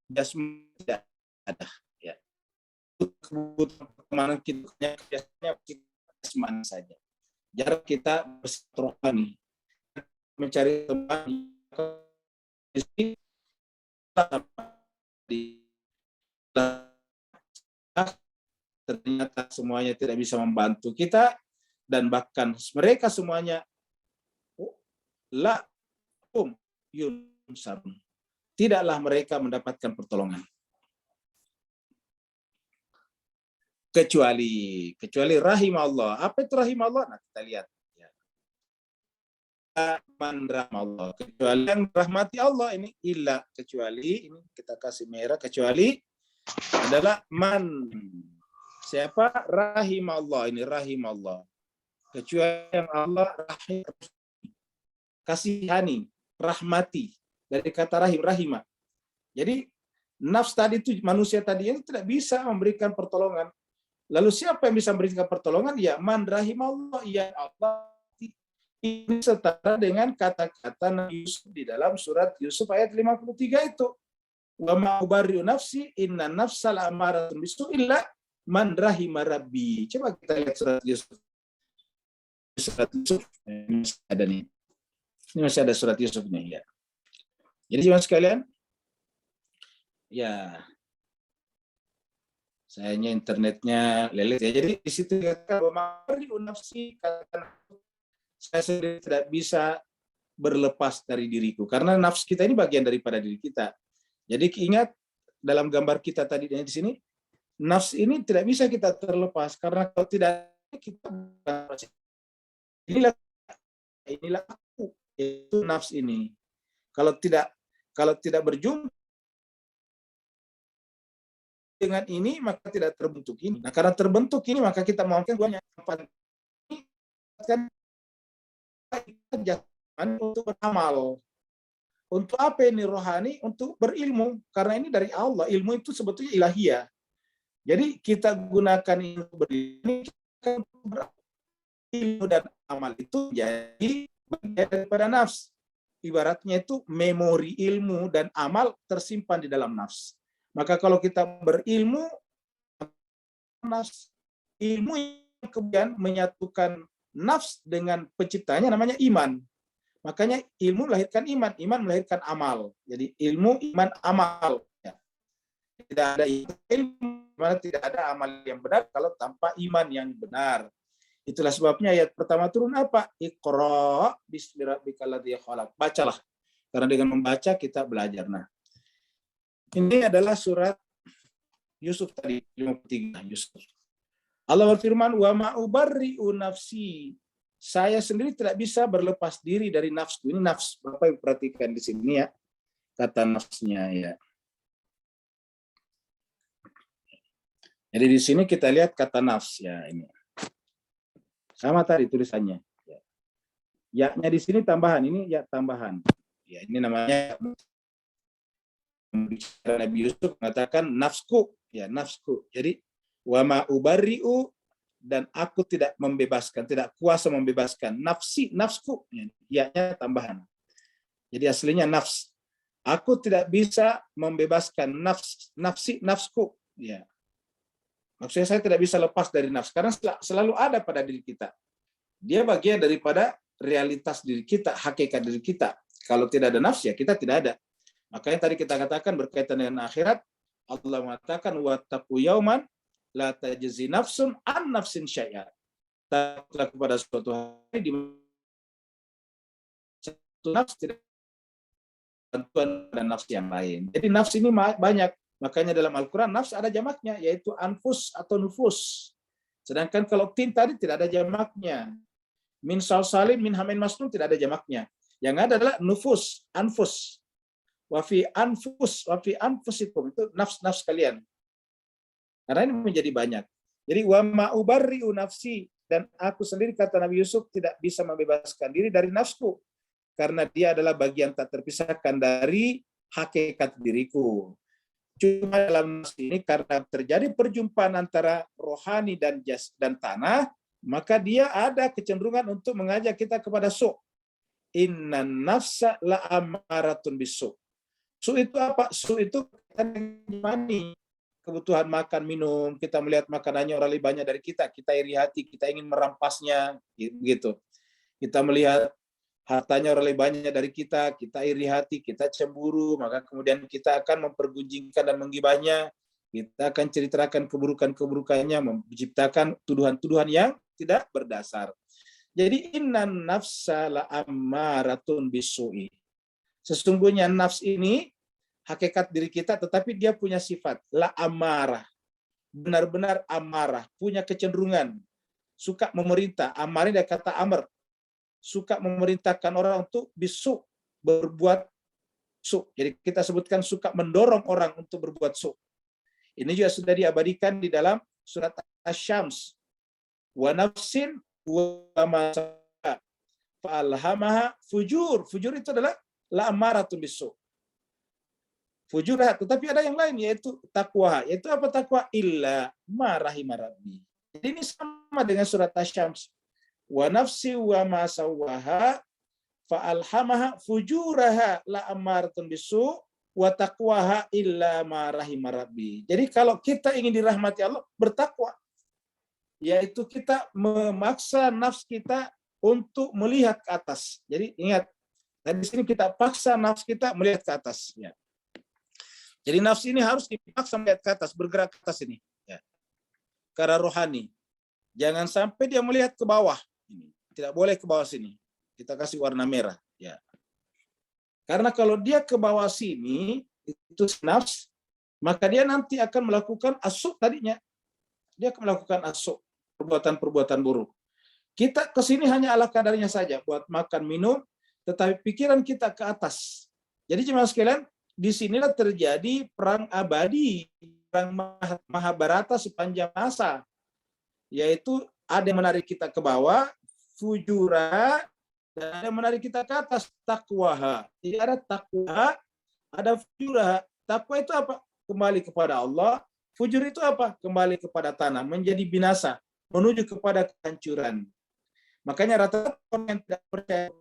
jasmani tidak ada. Ya. Kebutuhan pertemanan kita biasanya jasmani saja. Jarak kita bersifat rohani. Mencari teman ternyata semuanya tidak bisa membantu kita, dan bahkan mereka semuanya yunsarun, tidaklah mereka mendapatkan pertolongan kecuali rahim Allah. Apa itu rahim Allah? Nah, kita lihat. Man rahmallah, kecuali yang rahmati Allah ini, illa, kecuali, ini kita kasih merah, kecuali adalah man, siapa? Rahimallah, ini rahimallah, kecuali yang Allah rahim, kasihani, rahmati, dari kata rahim, rahimah. Jadi nafs tadi itu, manusia tadi itu tidak bisa memberikan pertolongan. Lalu siapa yang bisa memberikan pertolongan? Ya man rahimallah, ya Allah. Ini setara dengan kata-kata Nabi Yusuf di dalam surat Yusuf ayat 53 itu. Wa ma ubarri'u nafsi inna nafsal amaratun bisu illa man rahima rabbi. Coba kita lihat surat Yusuf. Surat Yusuf masih ada nih. Ini masih ada surat Yusuf nih ya. Jadi jemaah sekalian, ya sayangnya internetnya lelet ya. Jadi di situ kata wa ma ubarri'u nafsi, kata saya sendiri tidak bisa berlepas dari diriku, karena nafsu kita ini bagian daripada diri kita. Jadi ingat dalam gambar kita tadi di sini, nafsu ini tidak bisa kita terlepas, karena kalau tidak kita inilah aku, itu nafsu ini. Kalau tidak berjumpa dengan ini, maka tidak terbentuk ini. Nah, karena terbentuk ini, maka kita mohonkan duanya kan jangan untuk beramal. Untuk apa ini rohani? Untuk berilmu. Karena ini dari Allah. Ilmu itu sebetulnya ilahiyah. Jadi kita gunakan ilmu berilmu, ilmu dan amal itu jadi bagian daripada nafs. Ibaratnya itu memori ilmu dan amal tersimpan di dalam nafs. Maka kalau kita berilmu, nafs, ilmu yang kemudian menyatukan nafs dengan penciptanya namanya iman. Makanya ilmu melahirkan iman, iman melahirkan amal. Jadi ilmu, iman, amal. Ya. Tidak ada ilmu, tidak ada amal yang benar kalau tanpa iman yang benar. Itulah sebabnya ayat pertama turun apa? Iqra bismi rabbikal ladzi khalaq. Bacalah. Karena dengan membaca kita belajar. Nah, ini adalah surat Yusuf tadi 53 Yusuf. Allah berfirman, wa ma ubarri'u nafsi. Saya sendiri tidak bisa berlepas diri dari nafsu. Ini nafs. Bapak perhatikan di sini ya. Kata nafsnya ya. Jadi di sini kita lihat kata nafs ya ini. Sama tadi tulisannya. Ya-nya di sini tambahan, ini ya tambahan. Ya, ini namanya Nabi Yusuf mengatakan nafsku, ya nafsku. Jadi wa ma ubarri'u, dan aku tidak membebaskan, tidak kuasa membebaskan nafsi, nafsku. Ya-nya tambahan. Jadi aslinya nafs. Aku tidak bisa membebaskan nafsi, nafsku. Ya. Maksudnya saya tidak bisa lepas dari nafs karena selalu ada pada diri kita. Dia bagian daripada realitas diri kita, hakikat diri kita. Kalau tidak ada nafs ya kita tidak ada. Makanya tadi kita katakan berkaitan dengan akhirat, Allah mengatakan wattaqu yauman la tajzi nafsun an nafsin syai'a. Takutlah kepada suatu hari di mana satu nafs tidak bantuan dan nafs yang lain. Jadi nafs ini banyak. Makanya dalam Al-Quran nafs ada jamaknya, yaitu anfus atau nufus. Sedangkan kalau tin tadi tidak ada jamaknya. Min salsalin, min hamin masnun tidak ada jamaknya. Yang ada adalah nufus, anfus. Wafi anfusikum, itu nafs-nafs kalian. Karena ini menjadi banyak. Jadi wa ma ubarri'u nafsi, dan aku sendiri kata Nabi Yusuf tidak bisa membebaskan diri dari nafsku. Karena dia adalah bagian tak terpisahkan dari hakikat diriku. Cuma dalam nafs ini karena terjadi perjumpaan antara rohani dan tanah, maka dia ada kecenderungan untuk mengajak kita kepada su'. Innan nafsa la amaratun bisu'. Su' itu apa? Su' itu mani. Kebutuhan makan, minum, kita melihat makanannya orang lebih banyak dari kita iri hati, kita ingin merampasnya, gitu. Kita melihat hartanya orang lebih banyak dari kita iri hati, kita cemburu, maka kemudian kita akan mempergunjingkan dan menggibahnya, kita akan ceritakan keburukan-keburukannya, menciptakan tuduhan-tuduhan yang tidak berdasar. Jadi innan nafsa la ammaratun bisu'i. Sesungguhnya nafs ini hakikat diri kita, tetapi dia punya sifat la amarah, benar-benar amarah, punya kecenderungan, suka memerintah. Amar ini dari kata amr, suka memerintahkan orang untuk bisu, berbuat su. Jadi kita sebutkan suka mendorong orang untuk berbuat su. Ini juga sudah diabadikan di dalam surat Asy-Syams. Wa nafsin wa ma fa'alhamaha fujur. Fujur itu adalah la amaratun bisu. Fujur, tetapi ada yang lain yaitu takwa. Yaitu apa takwa? Illa ma rahima rabbi. Jadi ini sama dengan surat Asy-Syams. Wa nafsi wa ma sawwaha fa alhamaha fujuraha la amaratun bisu wa taqwaha illa ma rahima rabbi. Jadi kalau kita ingin dirahmati Allah, bertakwa. Yaitu kita memaksa nafs kita untuk melihat ke atas. Jadi ingat, di sini kita paksa nafs kita melihat ke atas, ya. Jadi nafs ini harus dipaksa melihat ke atas, bergerak ke atas ini, ya. Karena rohani. Jangan sampai dia melihat ke bawah. Tidak boleh ke bawah sini. Kita kasih warna merah, ya. Karena kalau dia ke bawah sini, itu nafs, maka dia nanti akan melakukan asuk tadinya. Dia akan melakukan asuk, perbuatan-perbuatan buruk. Kita ke sini hanya ala kadarnya saja, buat makan, minum, tetapi pikiran kita ke atas. Jadi jemaah sekalian, disinilah terjadi perang abadi, perang Mahabharata sepanjang masa. Yaitu ada yang menarik kita ke bawah, fujura, dan ada yang menarik kita ke atas, takwaha. Jadi ada takwa, ada fujura. Takwa itu apa? Kembali kepada Allah. Fujur itu apa? Kembali kepada tanah, menjadi binasa, menuju kepada kehancuran. Makanya rata-rata orang yang tidak percaya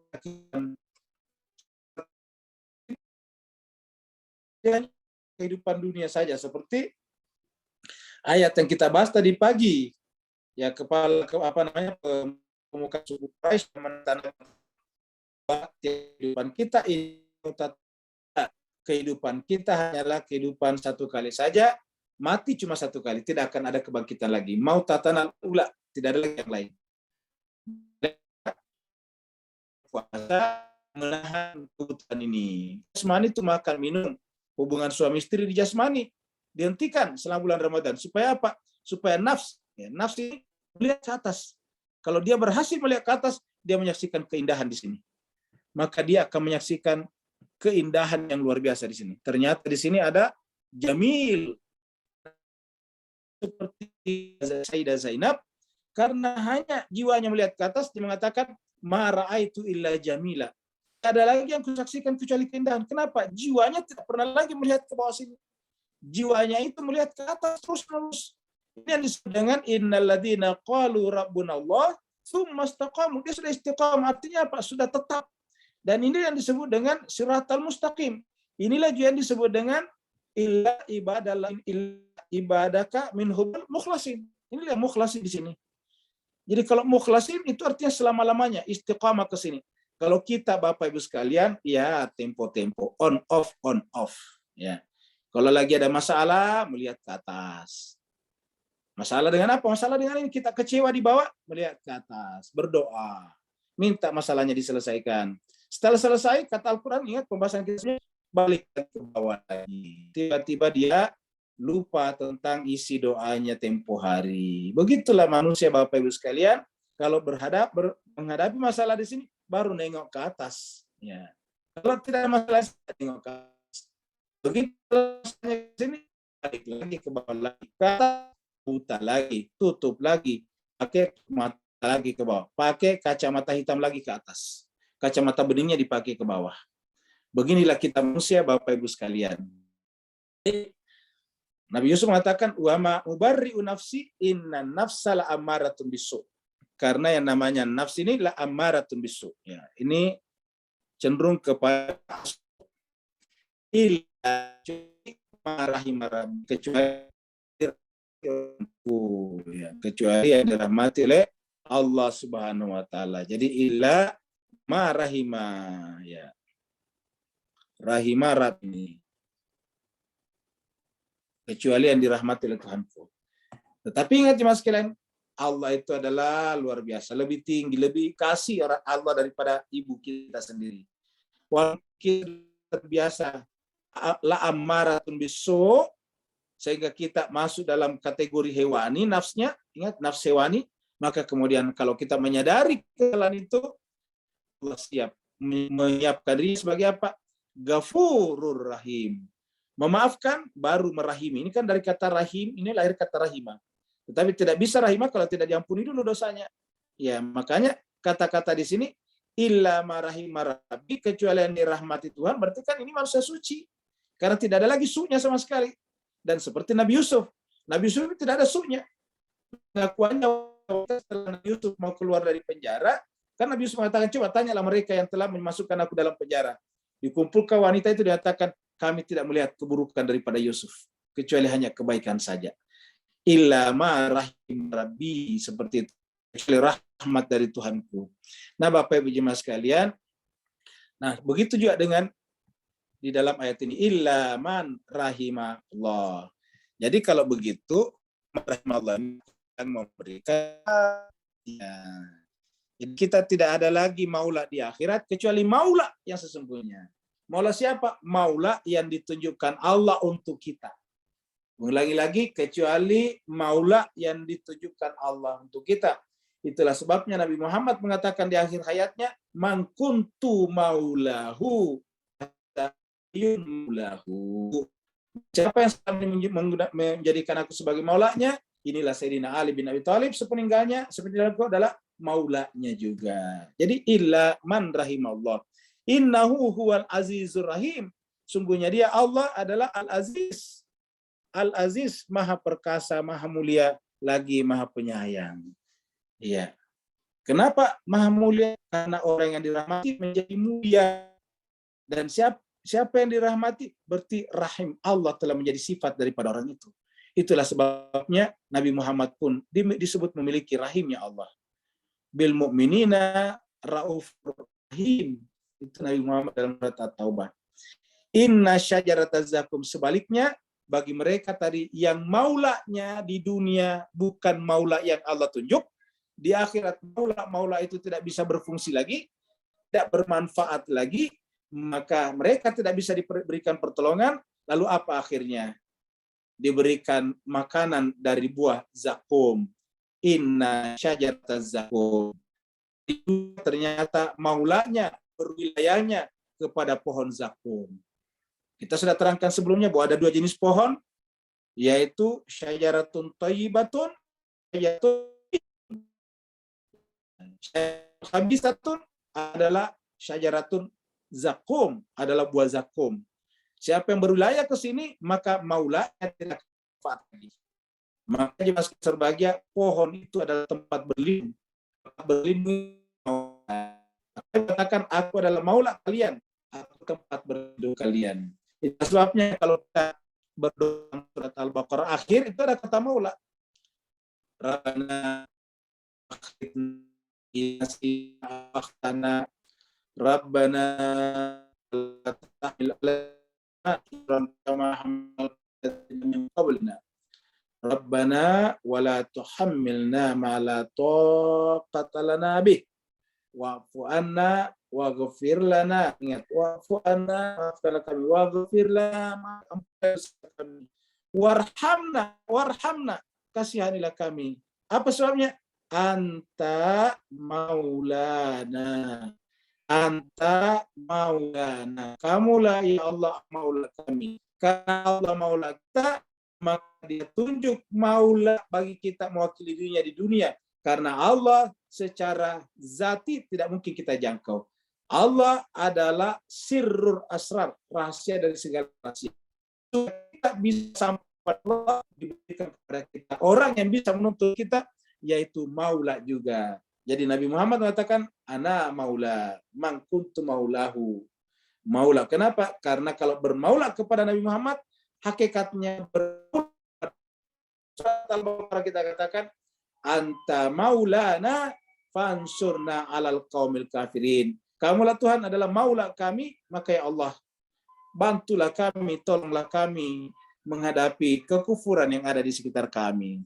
kehidupan dunia saja, seperti ayat yang kita bahas tadi pagi, ya, pemuka suku Quraisy menanamkan kehidupan kita hanyalah kehidupan satu kali saja, mati cuma satu kali, tidak akan ada kebangkitan lagi. Mau tatanal ula, tidak ada lagi yang lain. puasa menahan kebutuhan ini. Jasmani itu makan minum, hubungan suami istri di jasmani dihentikan selama bulan Ramadan. Supaya apa? Supaya nafs ini melihat ke atas. Kalau dia berhasil melihat ke atas, dia menyaksikan keindahan di sini. Maka dia akan menyaksikan keindahan yang luar biasa di sini. Ternyata di sini ada jamil seperti Sayyidah Zainab, karena hanya jiwanya melihat ke atas, dia mengatakan ma ra'aitu illa jamila. Tidak ada lagi yang kusaksikan kecuali keindahan. Kenapa? Jiwanya tidak pernah lagi melihat ke bawah sini. Jiwanya itu melihat ke atas terus-menerus. Ini yang disebut dengan innalladzina qalu rabbunallah tsumma istaqamu. Dia sudah istiqamah, artinya apa? Sudah tetap. Dan ini yang disebut dengan siratal mustaqim. Inilah juga yang disebut dengan illa ibadaka minhum mukhlasin. Inilah mukhlasin di sini. Jadi kalau mukhlasin itu artinya selama-lamanya istiqamah ke sini. Kalau kita Bapak Ibu sekalian, ya tempo-tempo, on off, ya. Kalau lagi ada masalah, melihat ke atas. Masalah dengan apa? Masalah dengan ini, kita kecewa di bawah, melihat ke atas, berdoa, minta masalahnya diselesaikan. Setelah selesai, kata Al-Quran, ingat pembahasan kita, balik ke bawah lagi. Tiba-tiba dia lupa tentang isi doanya tempo hari. Begitulah manusia Bapak Ibu sekalian, kalau menghadapi masalah di sini, baru nengok ke atas. Ya. Kalau tidak ada masalah, tengok ke atas. Begitu di sini, balik lagi ke bawah lagi. Ke atas, buta lagi, tutup lagi, pakai mata lagi ke bawah, pakai kacamata hitam lagi ke atas. Kacamata beningnya dipakai ke bawah. Beginilah kita manusia Bapak Ibu sekalian. Nabi Yusuf mengatakan, wa ma ubarri'u nafsi inna nafsa la ammaratun bisu. Karena yang namanya nafs ini la ammaratun bisu. Ya, ini cenderung kepada kecuali yang dirahmati oleh Allah Subhanahu wa taala. Jadi illa ma rahimah, ya. Rahimah Rabbi. Kecuali yang dirahmati oleh Tuhanku. Tetapi ingat jemaah sekalian, Allah itu adalah luar biasa, lebih tinggi, lebih kasih Allah daripada ibu kita sendiri. Walaupun terbiasa la ammaratun bisu, sehingga kita masuk dalam kategori hewani, nafsnya, ingat nafs hewani, maka kemudian kalau kita menyadari kesalahan itu, Allah siap menyiapkan diri sebagai apa? Ghafurur Rahim. Memaafkan baru merahimi. Ini kan dari kata rahim, ini lahir kata rahimah. Tetapi tidak bisa rahimah kalau tidak diampuni dulu dosanya. Ya, makanya kata-kata di sini illa marahimah rabbi, kecuali yang dirahmati Tuhan, berarti kan ini manusia suci. Karena tidak ada lagi sunya sama sekali. Dan seperti Nabi Yusuf. Nabi Yusuf tidak ada sunya. Pengakuannya setelah Nabi Yusuf mau keluar dari penjara, kan Nabi Yusuf mengatakan, coba tanyalah mereka yang telah memasukkan aku dalam penjara. Dikumpulkan wanita itu, dikatakan, kami tidak melihat keburukan daripada Yusuf, kecuali hanya kebaikan saja. Illa ma rahim rabbi, seperti itu, kecuali rahmat dari Tuhanku. Nah, Bapak Ibu jemaah sekalian, nah begitu juga dengan di dalam ayat ini, illa man rahimallah. Jadi kalau begitu, rahimallah yang memberikan, ya. Jadi kita tidak ada lagi maula di akhirat kecuali maula yang sesungguhnya. Maula siapa? Maula yang ditunjukkan Allah untuk kita. Mengulangi lagi, kecuali maula yang ditunjukkan Allah untuk kita. Itulah sebabnya Nabi Muhammad mengatakan di akhir hayatnya, man kuntu maulahu yulahu. Siapa yang menjadikan aku sebagai maulanya? Inilah Sayyidina Ali bin Abi Thalib, sepeninggalnya, seperti adalah maulanya juga. Jadi illa man rahimallah. Innahu huwal azizur rahim. Sungguhnya dia Allah adalah Al-Aziz. Al-Aziz, maha perkasa, maha mulia, lagi maha penyayang. Iya. Kenapa maha mulia? Karena orang yang dirahmati menjadi mulia. Dan siapa yang dirahmati? Berarti rahim Allah telah menjadi sifat daripada orang itu. Itulah sebabnya Nabi Muhammad pun disebut memiliki rahimnya Allah. Bil mu'minina raufur rahim. Itu Nabi Muhammad dalam surat At-Taubah. Inna syajarataz zakum, sebaliknya bagi mereka tadi yang maulanya di dunia bukan maula yang Allah tunjuk, di akhirat maula itu tidak bisa berfungsi lagi, tidak bermanfaat lagi, maka mereka tidak bisa diberikan pertolongan. Lalu apa akhirnya? Diberikan makanan dari buah zakum. Inna syajarataz zakum. Ternyata maulanya, berwilayahnya kepada pohon zakum. Kita sudah terangkan sebelumnya bahwa ada dua jenis pohon, yaitu syajaratun thayyibatun, habisatun adalah syajaratun zakum, adalah buah zakum. Siapa yang berwilayah ke sini, maka maulanya tidak manfaat lagi. Maka jemaah berbahagia, pohon itu adalah tempat berlindung. Katakan aku adalah maula kalian, aku tempat berlindung kalian. Itu sebabnya kalau kita berdoa surat Al-Baqarah akhir itu ada kata maula. Rabbana akhirna Rabbana la tahmil alaina kama hamalta min qablina. Rabbana wa la tuhammilna ma la taqata lana bih. Wa'fu anna waghfir lana. Ingat, wa'fu anna, maafkanlah kami, waghfir lana, warhamna, kasihanilah kami. Apa sebabnya? Anta maulana. Kamulah ya Allah maula kami. Karena Allah maula kita, maka dia tunjuk maula bagi kita mewakili dirinya di dunia. Karena Allah secara zati tidak mungkin kita jangkau. Allah adalah sirrul asrar, rahasia dari segala rahasia. Kita bisa sampai Allah diberikan kepada kita. Orang yang bisa menuntut kita yaitu maula juga. Jadi Nabi Muhammad mengatakan, ana maula, man kuntu maulahu. Maula. Kenapa? Karena kalau bermaula kepada Nabi Muhammad, hakikatnya Al-Baqarah kita katakan, anta maulana fansurna alal qaumil kafirin. Kamulah Tuhan adalah maula kami, maka ya Allah, bantulah kami, tolonglah kami menghadapi kekufuran yang ada di sekitar kami.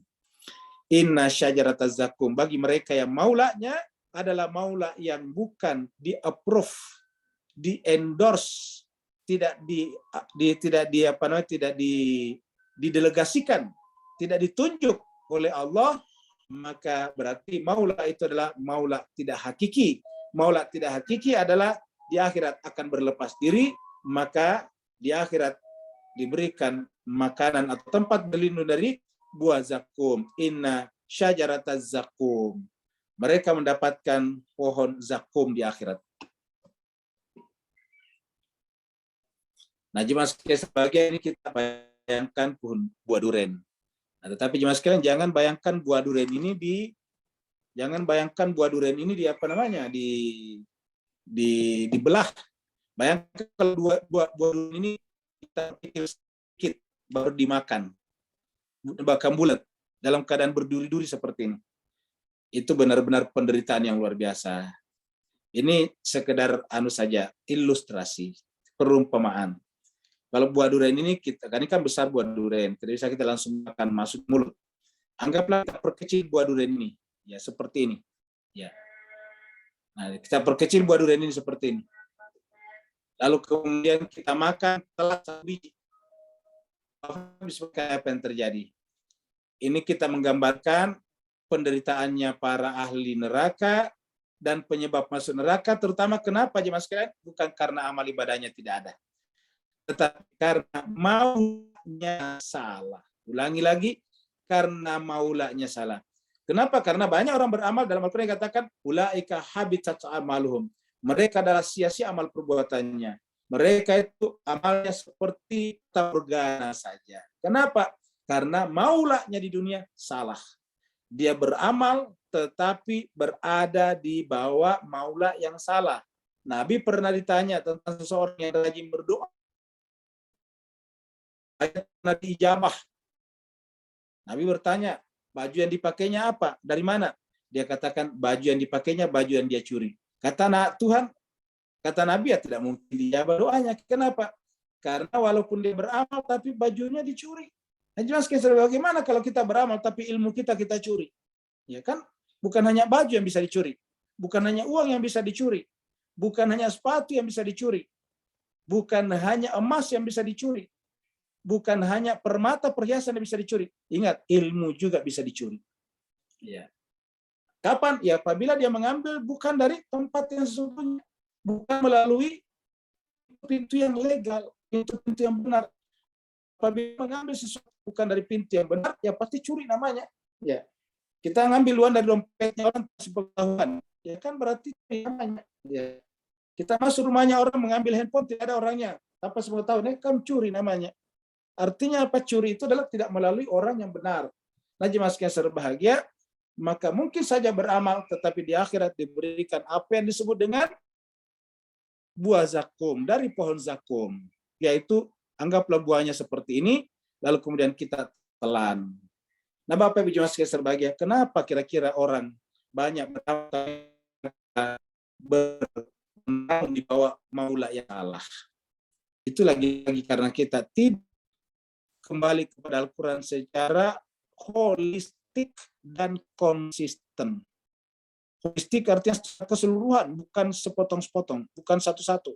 Inna syajarataz zakum, bagi mereka yang maulanya adalah maula yang bukan di-approve, di-endorse, tidak didelegasikan, tidak ditunjuk oleh Allah, maka berarti maula itu adalah maula tidak hakiki. Maula tidak hakiki adalah di akhirat akan berlepas diri, maka di akhirat diberikan makanan atau tempat berlindung dari buah zakum. Inna syajarataz zakum. Mereka mendapatkan pohon zakum di akhirat. Nah, jemaah sekalian, sebagian ini kita bayangkan pohon buah duren. Nah, tetapi jemaah sekalian jangan bayangkan buah duren ini dibelah. Bayangkan kalau buah duren ini kita pikir sedikit baru dimakan. Bahkan bulat dalam keadaan berduri-duri seperti ini. Itu benar-benar penderitaan yang luar biasa. Ini sekedar saja, ilustrasi, perumpamaan. Kalau buah durian ini ini kan besar buah durian, tidak bisa kita langsung makan masuk mulut. Anggaplah kita perkecil buah durian ini, ya seperti ini. Ya. Nah, kita perkecil buah durian ini seperti ini. Lalu kemudian kita makan telat satu biji. Apa yang terjadi? Ini kita menggambarkan penderitaannya para ahli neraka dan penyebab masuk neraka, terutama kenapa jemaah sekalian? Bukan karena amal ibadahnya tidak ada, tetapi karena maulanya salah. Ulangi lagi, karena maulanya salah. Kenapa? Karena banyak orang beramal, dalam Al-Quran dikatakan ulaika habitat amaluhum. Mereka adalah sia-sia amal perbuatannya. Mereka itu amalnya seperti organa saja. Kenapa? Karena maulanya di dunia salah. Dia beramal tetapi berada di bawah maula yang salah. Nabi pernah ditanya tentang seseorang yang rajin berdoa. Nabi ijabah. Nabi bertanya, baju yang dipakainya apa? Dari mana? Dia katakan, baju yang dipakainya baju yang dia curi. Kata Tuhan, kata Nabi, ya tidak mungkin dijabah doanya. Kenapa? Karena walaupun dia beramal, tapi bajunya dicuri. Nah, jelas bagaimana kalau kita beramal, tapi ilmu kita curi? Ya kan? Bukan hanya baju yang bisa dicuri. Bukan hanya uang yang bisa dicuri. bukan hanya sepatu yang bisa dicuri, bukan hanya emas yang bisa dicuri, bukan hanya permata perhiasan yang bisa dicuri. Ingat, ilmu juga bisa dicuri. Ya. Kapan? Ya apabila dia mengambil bukan dari tempat yang sesungguhnya, bukan melalui pintu yang legal, pintu-pintu yang benar. Apabila mengambil sesuatu bukan dari pintu yang benar, ya pasti curi namanya. Ya. Kita ngambil uang dari dompetnya orang tanpa sepengetahuan, ya kan berarti namanya. Ya. Kita masuk rumahnya orang mengambil handphone tidak ada orangnya, tanpa sepengetahuan, kan curi namanya. Artinya apa? Curi itu adalah tidak melalui orang yang benar. Nah, jemaah sekalian berbahagia, maka mungkin saja beramal, tetapi di akhirat diberikan apa yang disebut dengan buah zakum, dari pohon zakum. Yaitu, anggaplah buahnya seperti ini, lalu kemudian kita telan. Nah, Bapak Ibu jemaah sekalian berbahagia, kenapa kira-kira orang banyak bermenang di bawah maula yang Allah? Itu lagi-lagi karena kita tidak kembali kepada Al-Quran secara holistik dan konsisten. Holistik artinya secara keseluruhan, bukan sepotong-sepotong, bukan satu-satu.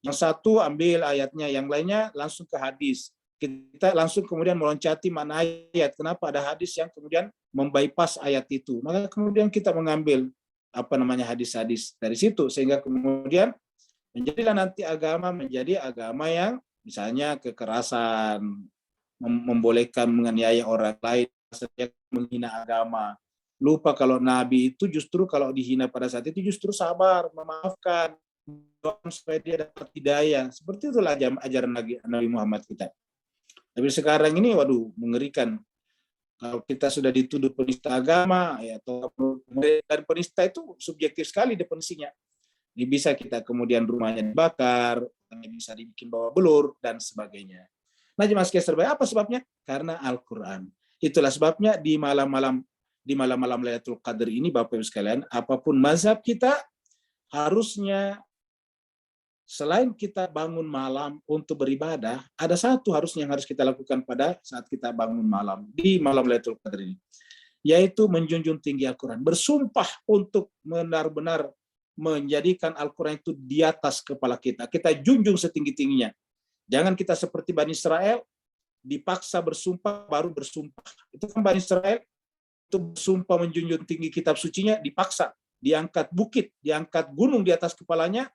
Yang satu ambil ayatnya, yang lainnya langsung ke hadis. Kita langsung kemudian meloncati mana ayat. Kenapa ada hadis yang kemudian membypass ayat itu? Maka kemudian kita mengambil hadis-hadis dari situ, sehingga kemudian menjadilah nanti agama menjadi agama yang misalnya kekerasan, membolehkan menganiaya orang lain, menghina agama. Lupa kalau Nabi itu justru kalau dihina pada saat itu justru sabar, memaafkan, supaya dia dapat hidayah. Seperti itulah ajaran Nabi Muhammad kita. Tapi sekarang ini, waduh, mengerikan. Kalau kita sudah dituduh penista agama, ya, atau dan penista itu subjektif sekali definisinya. Ini bisa kita kemudian rumahnya dibakar, bisa dibikin bawa belur, dan sebagainya. Nah, jemaah sekalian terbaik, apa sebabnya? Karena Al-Quran. Itulah sebabnya di malam-malam Lailatul Qadar ini, Bapak Ibu sekalian, apapun mazhab kita, harusnya selain kita bangun malam untuk beribadah, ada satu harusnya yang harus kita lakukan pada saat kita bangun malam, di malam Lailatul Qadar ini, yaitu menjunjung tinggi Al-Quran. Bersumpah untuk benar-benar menjadikan Al-Quran itu di atas kepala kita. Kita junjung setinggi-tingginya. Jangan kita seperti Bani Israel, dipaksa bersumpah, baru bersumpah. Itu kan Bani Israel, itu bersumpah menjunjung tinggi kitab sucinya, dipaksa. Diangkat bukit, diangkat gunung di atas kepalanya,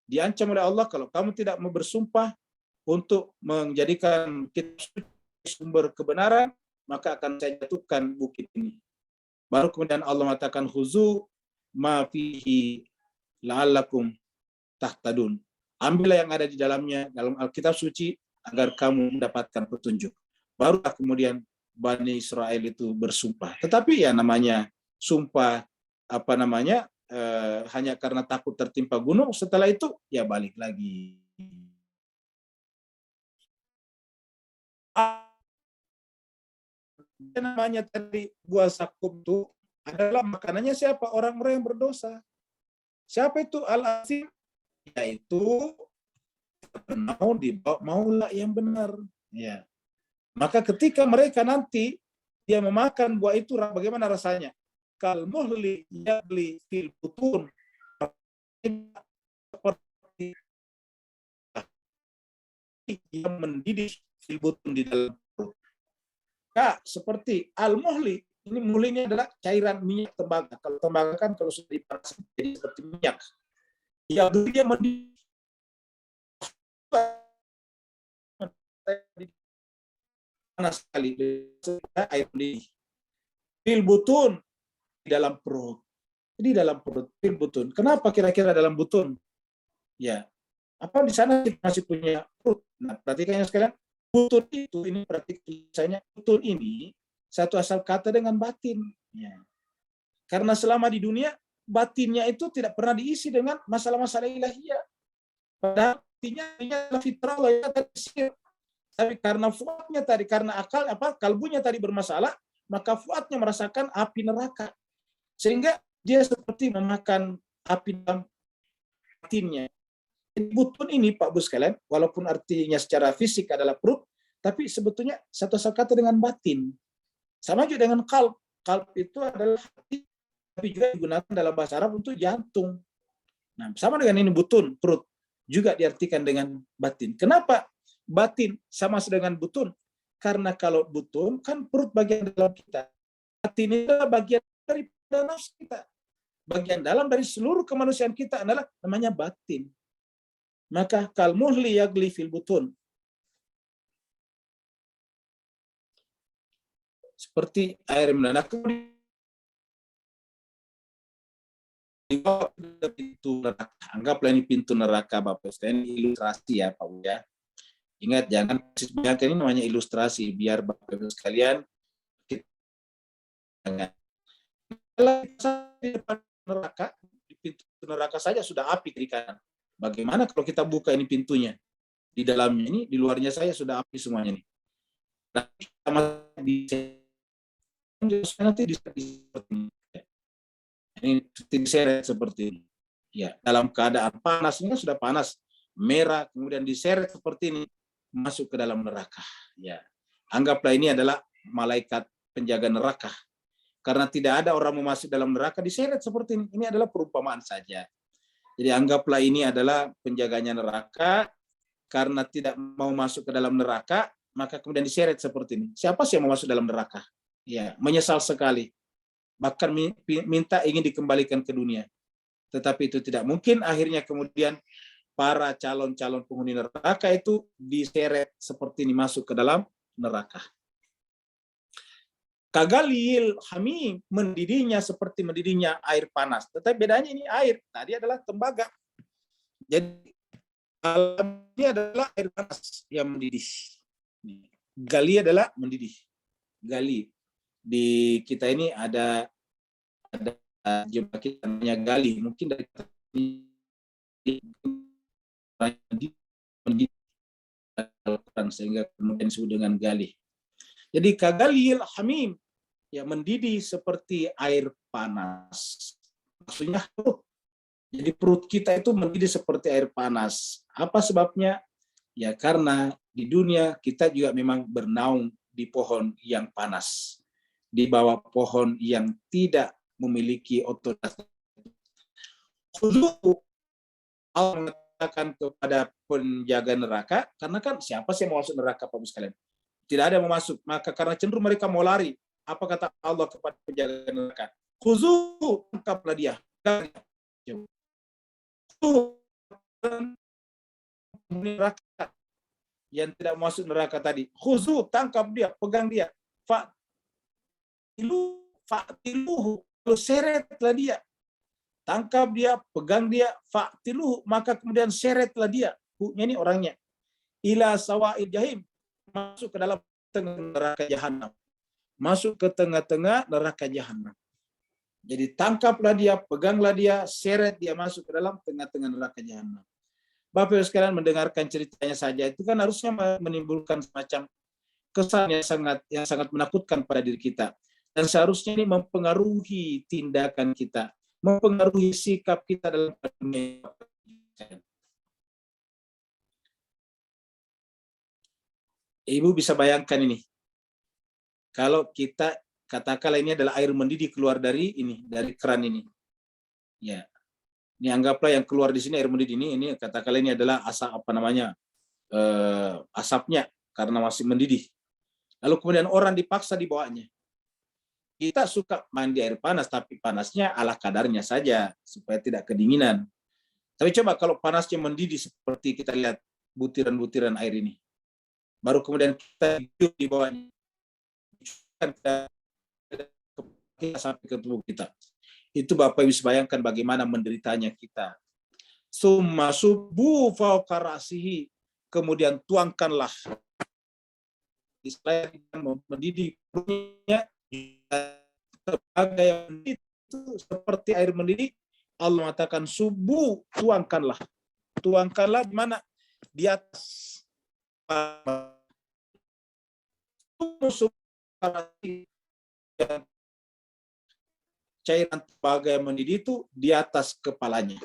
diancam oleh Allah, kalau kamu tidak mau bersumpah untuk menjadikan kitab suci sumber kebenaran, maka akan saya jatuhkan bukit ini. Baru kemudian Allah mengatakan, Khuzu ma fihi la'allakum tahtadun. Ambillah yang ada di dalamnya, dalam Alkitab suci, agar kamu mendapatkan petunjuk. Barulah kemudian Bani Israel itu bersumpah. Tetapi ya namanya sumpah, hanya karena takut tertimpa gunung, setelah itu ya balik lagi. Namanya tadi buah zakum itu adalah makanannya siapa? Orang-orang yang berdosa. Siapa itu al-asim? Yaitu mau dibawa maula yang benar. Ya. Maka ketika mereka nanti dia memakan buah itu, bagaimana rasanya? Kal muhli yabli fil butun, seperti yang mendidih fil butun di dalam perut. Seperti al-muhli, ini muhlinya adalah cairan minyak tembaga. Kalau tembaga kan kalau sudah dipanas jadi seperti minyak. Ya, dia mendidih panas sekali, air mendidih. Fil butun, di dalam perut. Jadi dalam perut, fil butun. Kenapa kira-kira dalam butun? Ya, apa di sana kita masih punya perut? Nah, perhatikan yang sekalian, butun itu, ini berarti misalnya butun ini satu asal kata dengan batin. Ya. Karena selama di dunia, batinnya itu tidak pernah diisi dengan masalah-masalah ilahiyah. Padahal batinnya adalah fitrah Allah yang tadi. Tapi karena fuadnya tadi, karena kalbunya tadi bermasalah, maka fuadnya merasakan api neraka. Sehingga dia seperti memakan api dalam batinnya. Butun ini, Pak Bu sekalian, walaupun artinya secara fisik adalah perut, tapi sebetulnya satu asal kata dengan batin. Sama juga dengan kalb. Kalb itu adalah hati, tapi juga digunakan dalam bahasa Arab untuk jantung. Nah, sama dengan ini butun, perut, juga diartikan dengan batin. Kenapa batin sama dengan butun? Karena kalau butun kan perut bagian dalam kita. Batin itu adalah bagian dari nafsu kita. Bagian dalam dari seluruh kemanusiaan kita adalah namanya batin. Maka kal muhli yagli fil butun. Seperti air menanak di pintu neraka. Anggaplah ini pintu neraka, Bapak sekalian, ilustrasi ya Pak ya. Ingat, jangan bayangkan, ini namanya ilustrasi biar Bapak Ibu sekalian jangan. Kalau di depan neraka, di pintu neraka saja sudah api kiri kanan. Bagaimana kalau kita buka ini pintunya? Di dalamnya ini, di luarnya saya sudah api semuanya nih. Nah, kita nanti ini diseret seperti ini. Ya, dalam keadaan panasnya sudah panas, merah, kemudian diseret seperti ini, masuk ke dalam neraka. Ya, anggaplah ini adalah malaikat penjaga neraka. Karena tidak ada orang mau masuk dalam neraka, diseret seperti ini. Ini adalah perumpamaan saja. Jadi anggaplah ini adalah penjaganya neraka, karena tidak mau masuk ke dalam neraka, maka kemudian diseret seperti ini. Siapa sih yang mau masuk dalam neraka? Ya, menyesal sekali. Bahkan minta ingin dikembalikan ke dunia. Tetapi itu tidak mungkin. Akhirnya kemudian para calon-calon penghuni neraka itu diseret seperti ini masuk ke dalam neraka. Kagalil hamim, mendidihnya seperti mendidihnya air panas. Tetapi bedanya ini air, tadi adalah tembaga. Jadi ini adalah air panas yang mendidih. Gali adalah mendidih. Gali. Di kita ini ada jemaah kita namanya gali. Mungkin dari mendidih sehingga kemudian disebut dengan gali. Jadi kagalil hamim, ya mendidih seperti air panas. Maksudnya jadi perut kita itu mendidih seperti air panas. Apa sebabnya? Ya karena di dunia kita juga memang bernaung di pohon yang panas, di bawah pohon yang tidak memiliki otoritas. Allah mengatakan kepada penjaga neraka, karena kan siapa sih yang mau masuk neraka, Bapak sekalian? Tidak ada yang mau masuk, maka karena cenderung mereka mau lari. Apa kata Allah kepada penjaga neraka? Khuzu, tangkaplah dia. Neraka yang tidak masuk neraka tadi. Khuzu, tangkap dia, pegang dia. Fa'tiluhu, lalu seretlah dia. Tangkap dia, pegang dia, fa'tiluhu, maka kemudian seretlah dia. Ini orangnya. Ila sawa'il jahim, masuk ke dalam tengah neraka jahanam. Masuk ke tengah-tengah neraka jahanam. Jadi tangkaplah dia, peganglah dia, seret dia masuk ke dalam tengah-tengah neraka jahanam. Bapak Ibu sekalian, mendengarkan ceritanya saja itu kan harusnya menimbulkan semacam kesan yang sangat menakutkan pada diri kita. Dan seharusnya ini mempengaruhi tindakan kita, mempengaruhi sikap kita dalam dunia. Ibu bisa bayangkan ini. Kalau kita katakanlah ini adalah air mendidih keluar dari keran ini. Ya. Ini anggaplah yang keluar di sini air mendidih ini katakanlah ini adalah asap asapnya karena masih mendidih. Lalu kemudian orang dipaksa dibawanya. Kita suka mandi air panas, tapi panasnya ala kadarnya saja supaya tidak kedinginan. Tapi coba kalau panasnya mendidih seperti kita lihat butiran-butiran air ini. Baru kemudian kita hidup di bawahnya. Kita sampai ke tubuh kita. Itu Bapak Ibu bisa bayangkan bagaimana menderitanya kita. Summa subu fauqa ra'sihi, kemudian tuangkanlah selain mendidih punya sebagai itu seperti air mendidih. Allah mengatakan subuh, tuangkanlah di mana? Di atas cairan tembaga yang mendidih itu di atas kepalanya.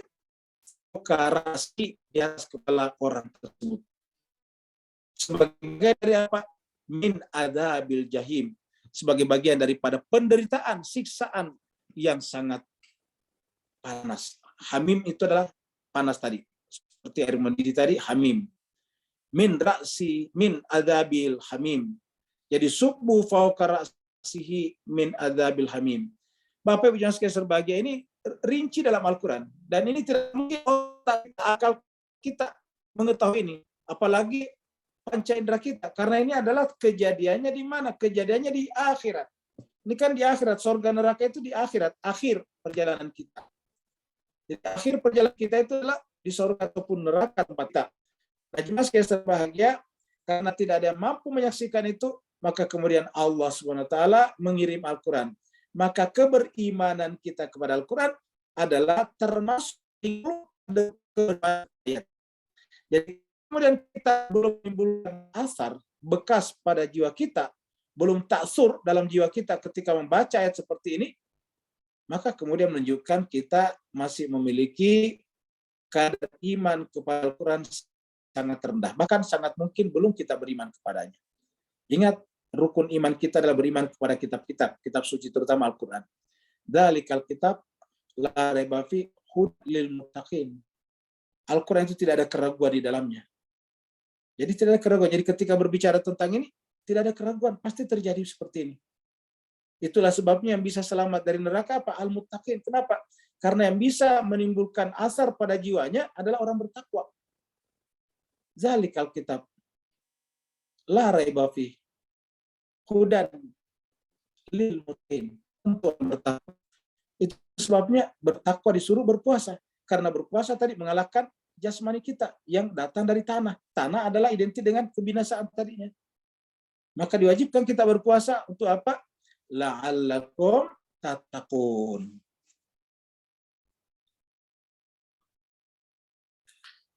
Karasi di atas kepala orang tersebut. Sebagai dari apa? Min adzabil jahim. Sebagai bagian daripada penderitaan, siksaan yang sangat panas. Hamim itu adalah panas tadi. Seperti air mendidih tadi, hamim. Min adabil hamim. Jadi subbu fauqa ra'sihi min adabil hamim. Bapak Ibu yang sekalian berbahagia, ini rinci dalam Al-Quran. Dan ini tidak mungkin akal kita mengetahui ini. Apalagi panca indera kita. Karena ini adalah kejadiannya di mana? Kejadiannya di akhirat. Ini kan di akhirat. Surga neraka itu di akhirat. Akhir perjalanan kita. Jadi akhir perjalanan kita itu adalah di surga ataupun neraka tempat kita. Nah, jemaah sekalian berbahagia, karena tidak ada yang mampu menyaksikan itu, maka kemudian Allah SWT mengirim Al-Quran. Maka keberimanan kita kepada Al-Quran adalah termasuk ayat. Jadi kemudian kita belum menimbulkan asar bekas pada jiwa kita, belum taksur dalam jiwa kita ketika membaca ayat seperti ini, maka kemudian menunjukkan kita masih memiliki kadar iman kepada Al-Quran sangat rendah. Bahkan sangat mungkin belum kita beriman kepadanya. Ingat, rukun iman kita adalah beriman kepada kitab suci, terutama Al-Quran. Dzalikal kitab la raiba fi hud lil muttaqin. Al-Quran itu tidak ada keraguan di dalamnya. Jadi tidak ada keraguan. Jadi ketika berbicara tentang ini, tidak ada keraguan. Pasti terjadi seperti ini. Itulah sebabnya yang bisa selamat dari neraka apa? Al-muttaqin. Kenapa? Karena yang bisa menimbulkan asar pada jiwanya adalah orang bertakwa. Zalikal kitab la raiba fi hudan lil muttaqin. Untuk bertakwa. Itu sebabnya bertakwa disuruh berpuasa. Karena berpuasa tadi mengalahkan jasmani kita yang datang dari tanah. Tanah adalah identik dengan kebinasaan tadinya. Maka diwajibkan kita berpuasa untuk apa? La'allakum tattaqun.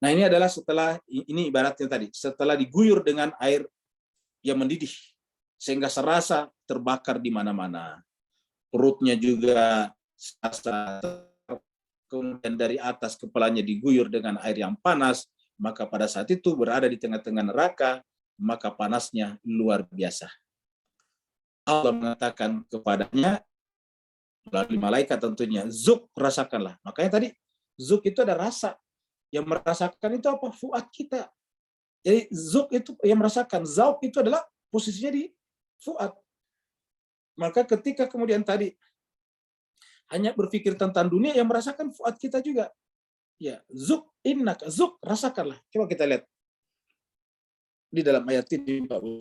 Nah, ini adalah setelah, ini ibaratnya tadi, setelah diguyur dengan air yang mendidih, sehingga serasa terbakar di mana-mana. Perutnya juga serasa, kemudian dari atas kepalanya diguyur dengan air yang panas, maka pada saat itu berada di tengah-tengah neraka, maka panasnya luar biasa. Allah mengatakan kepadanya, melalui malaikat tentunya, zuk, rasakanlah. Makanya tadi, zuk itu ada rasa. Yang merasakan itu apa? Fuad kita. Jadi zuk itu yang merasakan. Zauk itu adalah posisinya di fuad. Maka ketika kemudian tadi hanya berpikir tentang dunia, yang merasakan fuad kita juga. Ya, zuk innaka, zuk, rasakanlah. Coba kita lihat di dalam ayat ini, Pak Bu.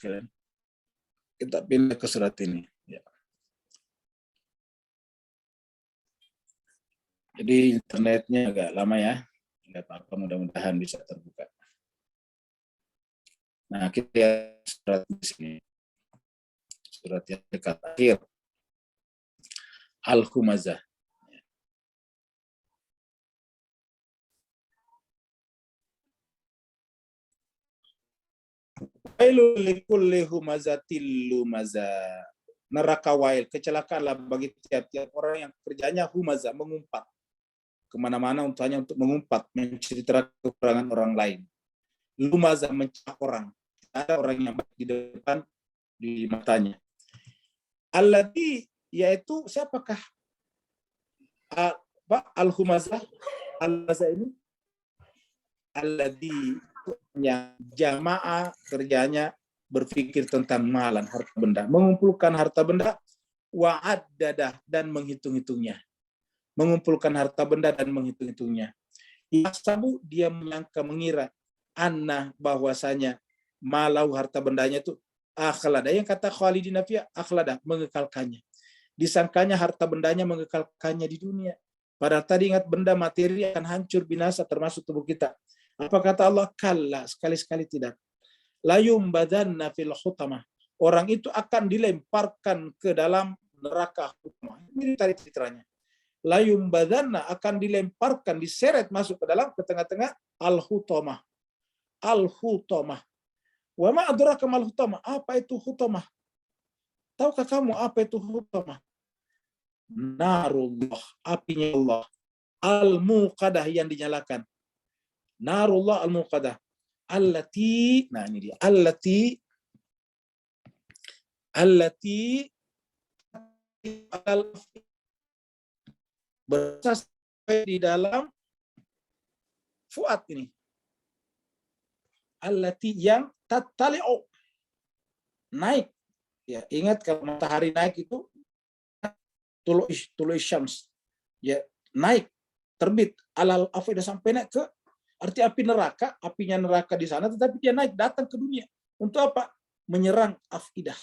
Kita pindah ke surat ini. Ya. Jadi internetnya agak lama ya. Nggak apa-apa, mudah-mudahan bisa terbuka. Nah, kita lihat surat di sini. Surat yang dekat akhir. Al-Humazah. Wailul likulli humazatil lumazah. Neraka wail, kecelakaanlah bagi tiap-tiap orang yang kerjanya humazah, mengumpat kemana-mana hanya untuk mengumpat, menceritakan kekurangan orang lain. Lumazah, mencela orang. Ada orang yang baik di depan, di matanya. Alladhi, yaitu siapakah al-humazah? Al-humazah ini alladhi, yang jamaah kerjanya berpikir tentang malan, harta benda, mengumpulkan harta benda, wa'addadah, dan menghitung-hitungnya. Mengumpulkan harta benda dan menghitung-hitungnya. Yasabu, dia menyangka, mengira, anna, bahwasanya malau harta bendanya itu akhlada. Yang kata Khalidina fiha, akhlada, mengekalkannya. Disangkanya harta bendanya mengekalkannya di dunia. Padahal tadi ingat, benda materi akan hancur binasa, termasuk tubuh kita. Apa kata Allah? Kalla, sekali-sekali tidak. Layum badanna fil hutamah. Orang itu akan dilemparkan ke dalam neraka hutamah. Ini tadi citranya. Layum badanna, akan dilemparkan, diseret masuk ke dalam, ke tengah-tengah al-hutamah. Al-hutamah. Wa ma adraka mal hutamah. Apa itu hutamah? Tahukah kamu apa itu hutamah? Narullah, apinya Allah. Al-muqadah, yang dinyalakan. Narullah al-muqadah. Allati, nah ini dia. Allati berasa di dalam fuad ini. Allati yang tattali'u, naik. Ya, ingat kalau matahari naik itu tulu'i syams. Ya, naik, terbit alal afidah sampai naik ke arti api neraka, apinya neraka di sana, tetapi dia naik datang ke dunia. Untuk apa? Menyerang afidah.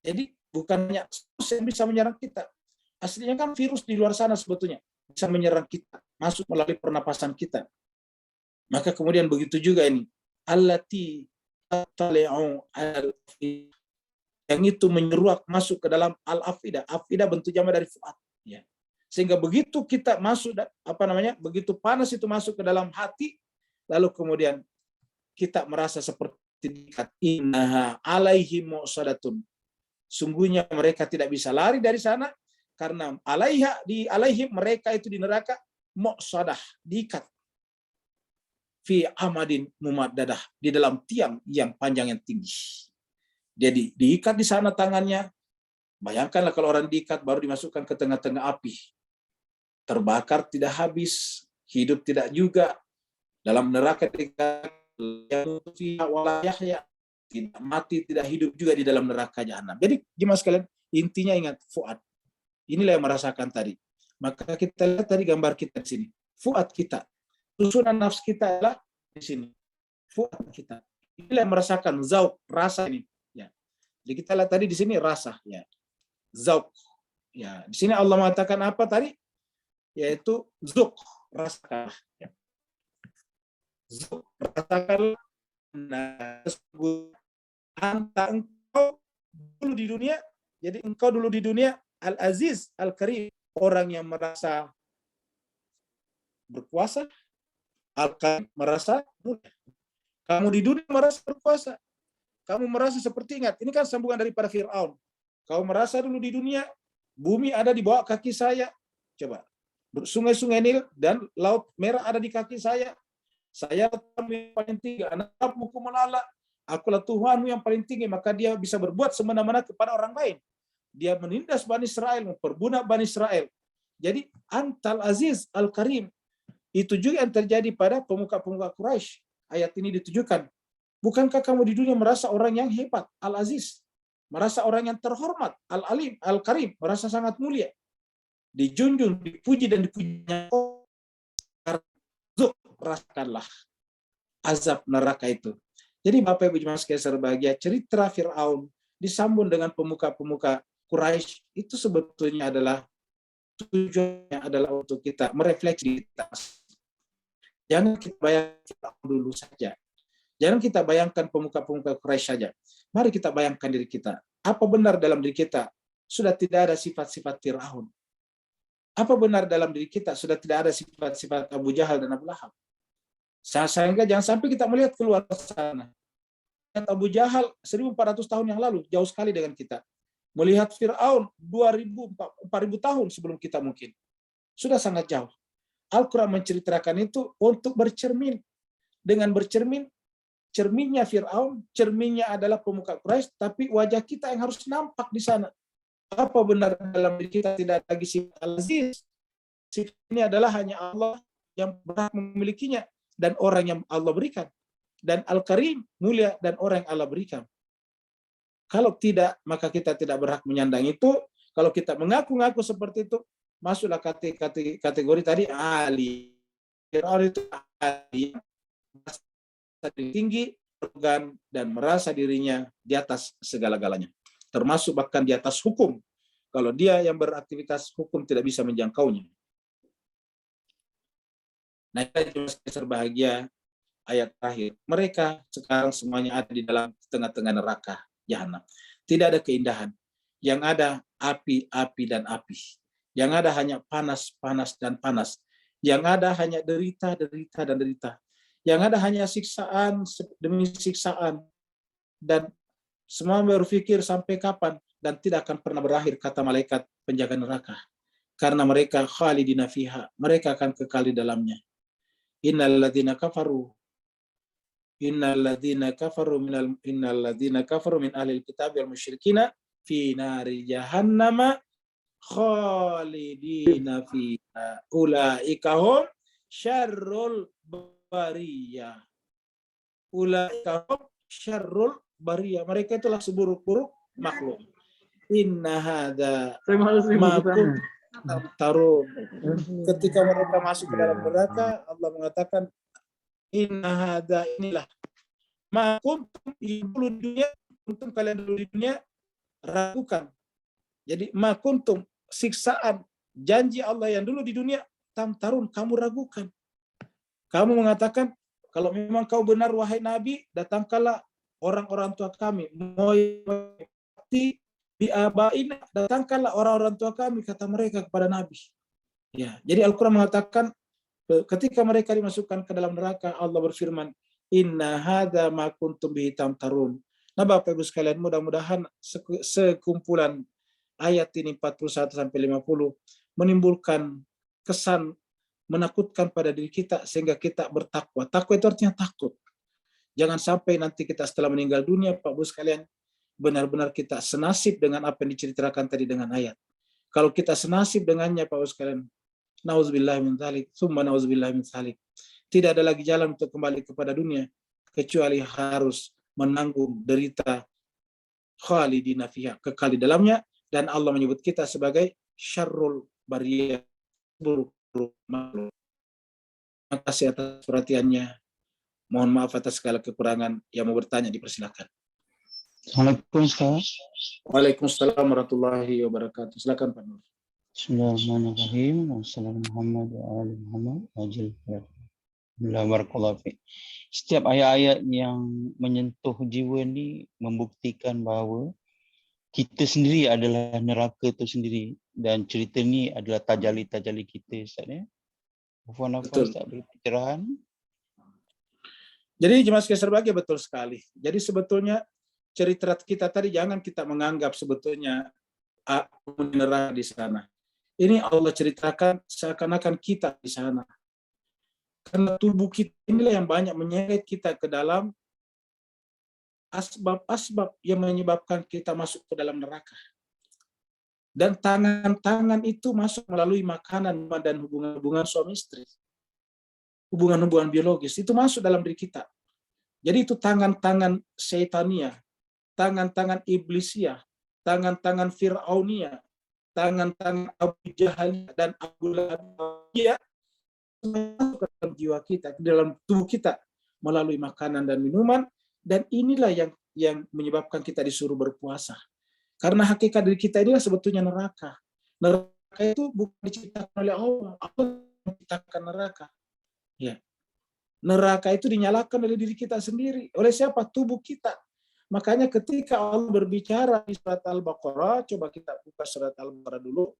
Jadi bukannya virus yang bisa menyerang kita. Aslinya kan virus di luar sana sebetulnya bisa menyerang kita, masuk melalui pernapasan kita. Maka kemudian begitu juga ini. Allati tatali'u al-afidah, yang itu menyeruak masuk ke dalam al-afidah. Afidah bentuk jamak dari fuad. Ya. Sehingga begitu kita masuk, begitu panas itu masuk ke dalam hati, lalu kemudian kita merasa seperti diikat. Innaha alaihim mu'sadatun. Sungguhnya mereka tidak bisa lari dari sana, karena alaihim mereka itu di neraka, mu'sadah, diikat. Fi amadin mumaddadah, di dalam tiang yang panjang yang tinggi. Jadi diikat di sana tangannya. Bayangkanlah kalau orang diikat baru dimasukkan ke tengah-tengah api. Terbakar tidak habis, hidup tidak juga. Dalam neraka tidak mati, tidak hidup juga di dalam neraka jahanam. Jadi gimana sekalian, intinya ingat fuad. Inilah yang merasakan tadi. Maka kita lihat tadi gambar kita di sini. Fuad kita. Susunan nafs kita adalah di sini. Fuad kita. Inilah yang merasakan zauq, rasa ini. Jadi kita lihat tadi di sini rasa, ya, zauq. Ya, di sini Allah mengatakan apa tadi? Yaitu zuq, rasakan. Ya. Zuq, rasakan. Nah, engkau dulu di dunia. Jadi engkau dulu di dunia al-aziz, al-karim, orang yang merasa berkuasa, al-karim merasa mulia. Kamu di dunia merasa berkuasa. Kamu merasa seperti, ingat, ini kan sambungan daripada Fir'aun. Kau merasa dulu di dunia, bumi ada di bawah kaki saya. Coba, sungai-sungai Nil dan Laut Merah ada di kaki saya. Saya yang paling tinggi, anakmu kumalala. Akulah Tuhanmu yang paling tinggi, maka dia bisa berbuat semena-mena kepada orang lain. Dia menindas Bani Israel, memperbudak Bani Israel. Jadi, Antal Aziz Al-Karim. Itu juga yang terjadi pada pemuka-pemuka Quraisy. Ayat ini ditujukan. Bukankah kamu di dunia merasa orang yang hebat, Al-Aziz, merasa orang yang terhormat, Al-Alim, Al-Karim, merasa sangat mulia, dijunjung, dipuji dan dipujinya. Rasakanlah azab neraka itu. Jadi Bapak Ibu jemaah sekalian berbahagia, cerita Fir'aun disambung dengan pemuka-pemuka Quraisy itu sebetulnya adalah tujuannya adalah untuk kita merefleksi kita. Jangan kita bayangkan dulu saja. Jangan kita bayangkan pemuka-pemuka Quraisy saja. Mari kita bayangkan diri kita. Apa benar dalam diri kita sudah tidak ada sifat-sifat Fir'aun? Apa benar dalam diri kita sudah tidak ada sifat-sifat Abu Jahal dan Abu Lahab? Sehingga jangan sampai kita melihat keluar sana. Abu Jahal 1400 tahun yang lalu, jauh sekali dengan kita. Melihat Fir'aun 4000 tahun sebelum kita mungkin. Sudah sangat jauh. Al-Quran menceritakan itu untuk bercermin. Dengan bercermin, cerminnya Fir'aun, cerminnya adalah pemuka Quraisy, tapi wajah kita yang harus nampak di sana. Apa benar dalam diri kita tidak lagi sifat Al-Aziz? Sifat ini adalah hanya Allah yang berhak memilikinya dan orang yang Allah berikan. Dan Al-Karim, mulia dan orang yang Allah berikan. Kalau tidak, maka kita tidak berhak menyandang itu. Kalau kita mengaku-ngaku seperti itu, masuklah kategori tadi Ali. Fir'aun itu Ali, tinggi, arrogan, dan merasa dirinya di atas segala-galanya. Termasuk bahkan di atas hukum. Kalau dia yang beraktivitas hukum tidak bisa menjangkaunya. Nah, kita berbahagia ayat terakhir. Mereka sekarang semuanya ada di dalam tengah-tengah neraka jahanam. Tidak ada keindahan. Yang ada api, api, dan api. Yang ada hanya panas, panas, dan panas. Yang ada hanya derita, derita, dan derita. Yang ada hanya siksaan demi siksaan. Dan semua berpikir sampai kapan dan tidak akan pernah berakhir, kata malaikat penjaga neraka. Karena mereka khalidina fiha, mereka akan kekal di dalamnya. Innalladzina kafaru min ahlil kitab wal musyrikina fi nari jahannama khalidina fiha ulaika hum syarrul bariyah. Ulaika hum syarrul bariyah. Mereka itulah seburuk-buruk makhluk. Inna hadza ma kuntum tamtarun. Ketika mereka masuk ke dalam neraka, Allah mengatakan inna hadza, inilah ma kuntum dulu di dunia, kuntum kalian dulu di dunia ragukan. Jadi ma kuntum, siksaan janji Allah yang dulu di dunia, tamtarun, kamu ragukan. Kamu mengatakan kalau memang kau benar wahai Nabi, datangkanlah orang-orang tua kami. Moyati biabaina, datangkanlah orang-orang tua kami, kata mereka kepada Nabi. Ya, jadi Al-Quran mengatakan ketika mereka dimasukkan ke dalam neraka, Allah berfirman, inna hadza ma kuntum bihi tamtarun. Nah, Bapak Ibu sekalian, mudah-mudahan sekumpulan ayat ini 41 sampai 50 menimbulkan kesan menakutkan pada diri kita sehingga kita bertakwa. Takwa itu artinya takut. Jangan sampai nanti kita setelah meninggal dunia, Pak Ibu sekalian, benar-benar kita senasib dengan apa yang diceritakan tadi dengan ayat. Kalau kita senasib dengannya, Pak Ibu sekalian, nauzubillah min dzalik, summa nauzubillah min dzalik. Tidak ada lagi jalan untuk kembali kepada dunia kecuali harus menanggung derita khalidina fiha, kekal di dalamnya, dan Allah menyebut kita sebagai syarrul bariyah, buruk makhluk. Terima kasih atas perhatiannya. Mohon maaf atas segala kekurangan. Yang mau bertanya dipersilakan. Assalamualaikum Ustaz. Waalaikumsalam warahmatullahi wabarakatuh. Silakan Pak Nur. Bismillahirrahmanirrahim. Wassalamualaikum warahmatullahi wabarakatuh. Barakallahu fiik. Setiap ayat-ayat yang menyentuh jiwa ni membuktikan bahawa kita sendiri adalah neraka itu sendiri, dan cerita ni adalah tajali-tajali kita, Ustaz ya. Apa-apa Ustaz beri pencerahan? Jadi jemaah sekalian serbagih, betul sekali. Jadi sebetulnya cerita kita tadi jangan kita menganggap sebetulnya neraka di sana. Ini Allah ceritakan seakan-akan kita di sana. Karena tubuh kita inilah yang banyak menyeret kita ke dalam asbab-asbab yang menyebabkan kita masuk ke dalam neraka. Dan tangan-tangan itu masuk melalui makanan dan hubungan-hubungan suami istri. Hubungan-hubungan biologis itu masuk dalam diri kita. Jadi itu tangan-tangan seitania, tangan-tangan iblisia, tangan-tangan Fir'aunia, tangan-tangan Abu Jahal dan Abu Lahab, masuk ke dalam jiwa kita, ke dalam tubuh kita melalui makanan dan minuman, dan inilah yang menyebabkan kita disuruh berpuasa. Karena hakikat diri kita inilah sebetulnya neraka. Neraka itu bukan diciptakan oleh Allah, Allah menciptakan neraka. Ya. Neraka itu dinyalakan oleh diri kita sendiri. Oleh siapa? Tubuh kita. Makanya ketika Allah berbicara di surat Al-Baqarah, coba kita buka surat Al-Baqarah dulu.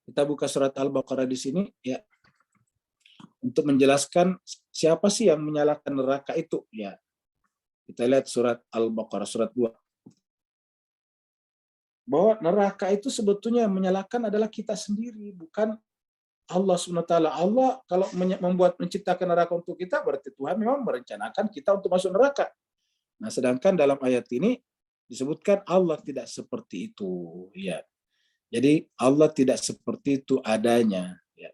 Kita buka surat Al-Baqarah di sini ya. Untuk menjelaskan siapa sih yang menyalakan neraka itu ya. Kita lihat surat Al-Baqarah surat 2. Bahwa neraka itu sebetulnya yang menyalakan adalah kita sendiri, bukan Allah SWT. Allah kalau menciptakan neraka untuk kita, berarti Tuhan memang merencanakan kita untuk masuk neraka. Nah, sedangkan dalam ayat ini disebutkan Allah tidak seperti itu. Ya. Jadi Allah tidak seperti itu adanya. Ya.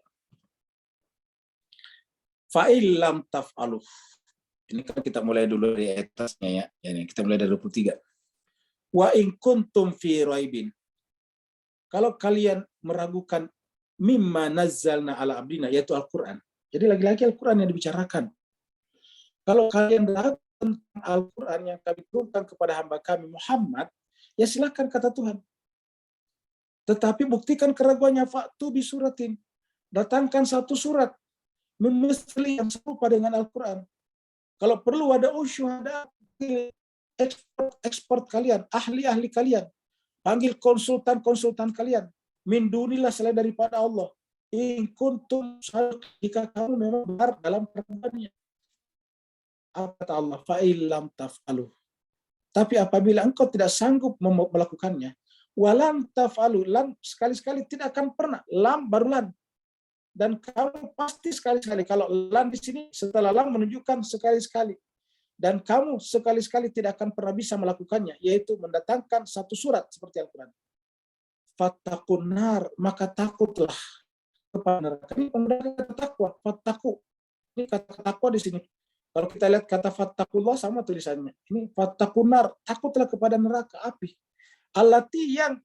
Fa'il lam taf'aluh. Ini kan kita mulai dulu dari atasnya ya. Ini kita mulai dari 23. Wa in kuntum fi raibin. Kalau kalian meragukan mimma nazzalna ala abdina, yaitu Al-Quran. Jadi lagi-lagi Al-Quran yang dibicarakan. Kalau kalian ragu tentang Al-Quran yang kami turunkan kepada hamba kami Muhammad, ya silakan kata Tuhan. Tetapi buktikan keraguannya, fa'tu bi suratin. Datangkan satu surat memesli yang serupa dengan Al-Quran. Kalau perlu ada syuhada, ekspor kalian, ahli-ahli kalian. Panggil konsultan-konsultan kalian. Min dunillah, selain daripada Allah. In kuntum, jika kamu memang benar dalam keraguannya. Apa kata Allah? Fa'ilam taf'aluh. Tapi apabila engkau tidak sanggup melakukannya, walam taf'aluh, lam sekali-sekali tidak akan pernah, lam baru lam. Dan kamu pasti sekali-sekali, kalau lam di sini setelah lam menunjukkan sekali-sekali. Dan kamu sekali-sekali tidak akan pernah bisa melakukannya, yaitu mendatangkan satu surat seperti Al-Quran. Fattaqun nar, maka takutlah kepada neraka. Ini penggunaan kata takwa, fattaku. Ini kata takwa di sini. Kalau kita lihat kata fattakullah sama tulisannya. Ini fattakunar, takutlah kepada neraka api. Allati yang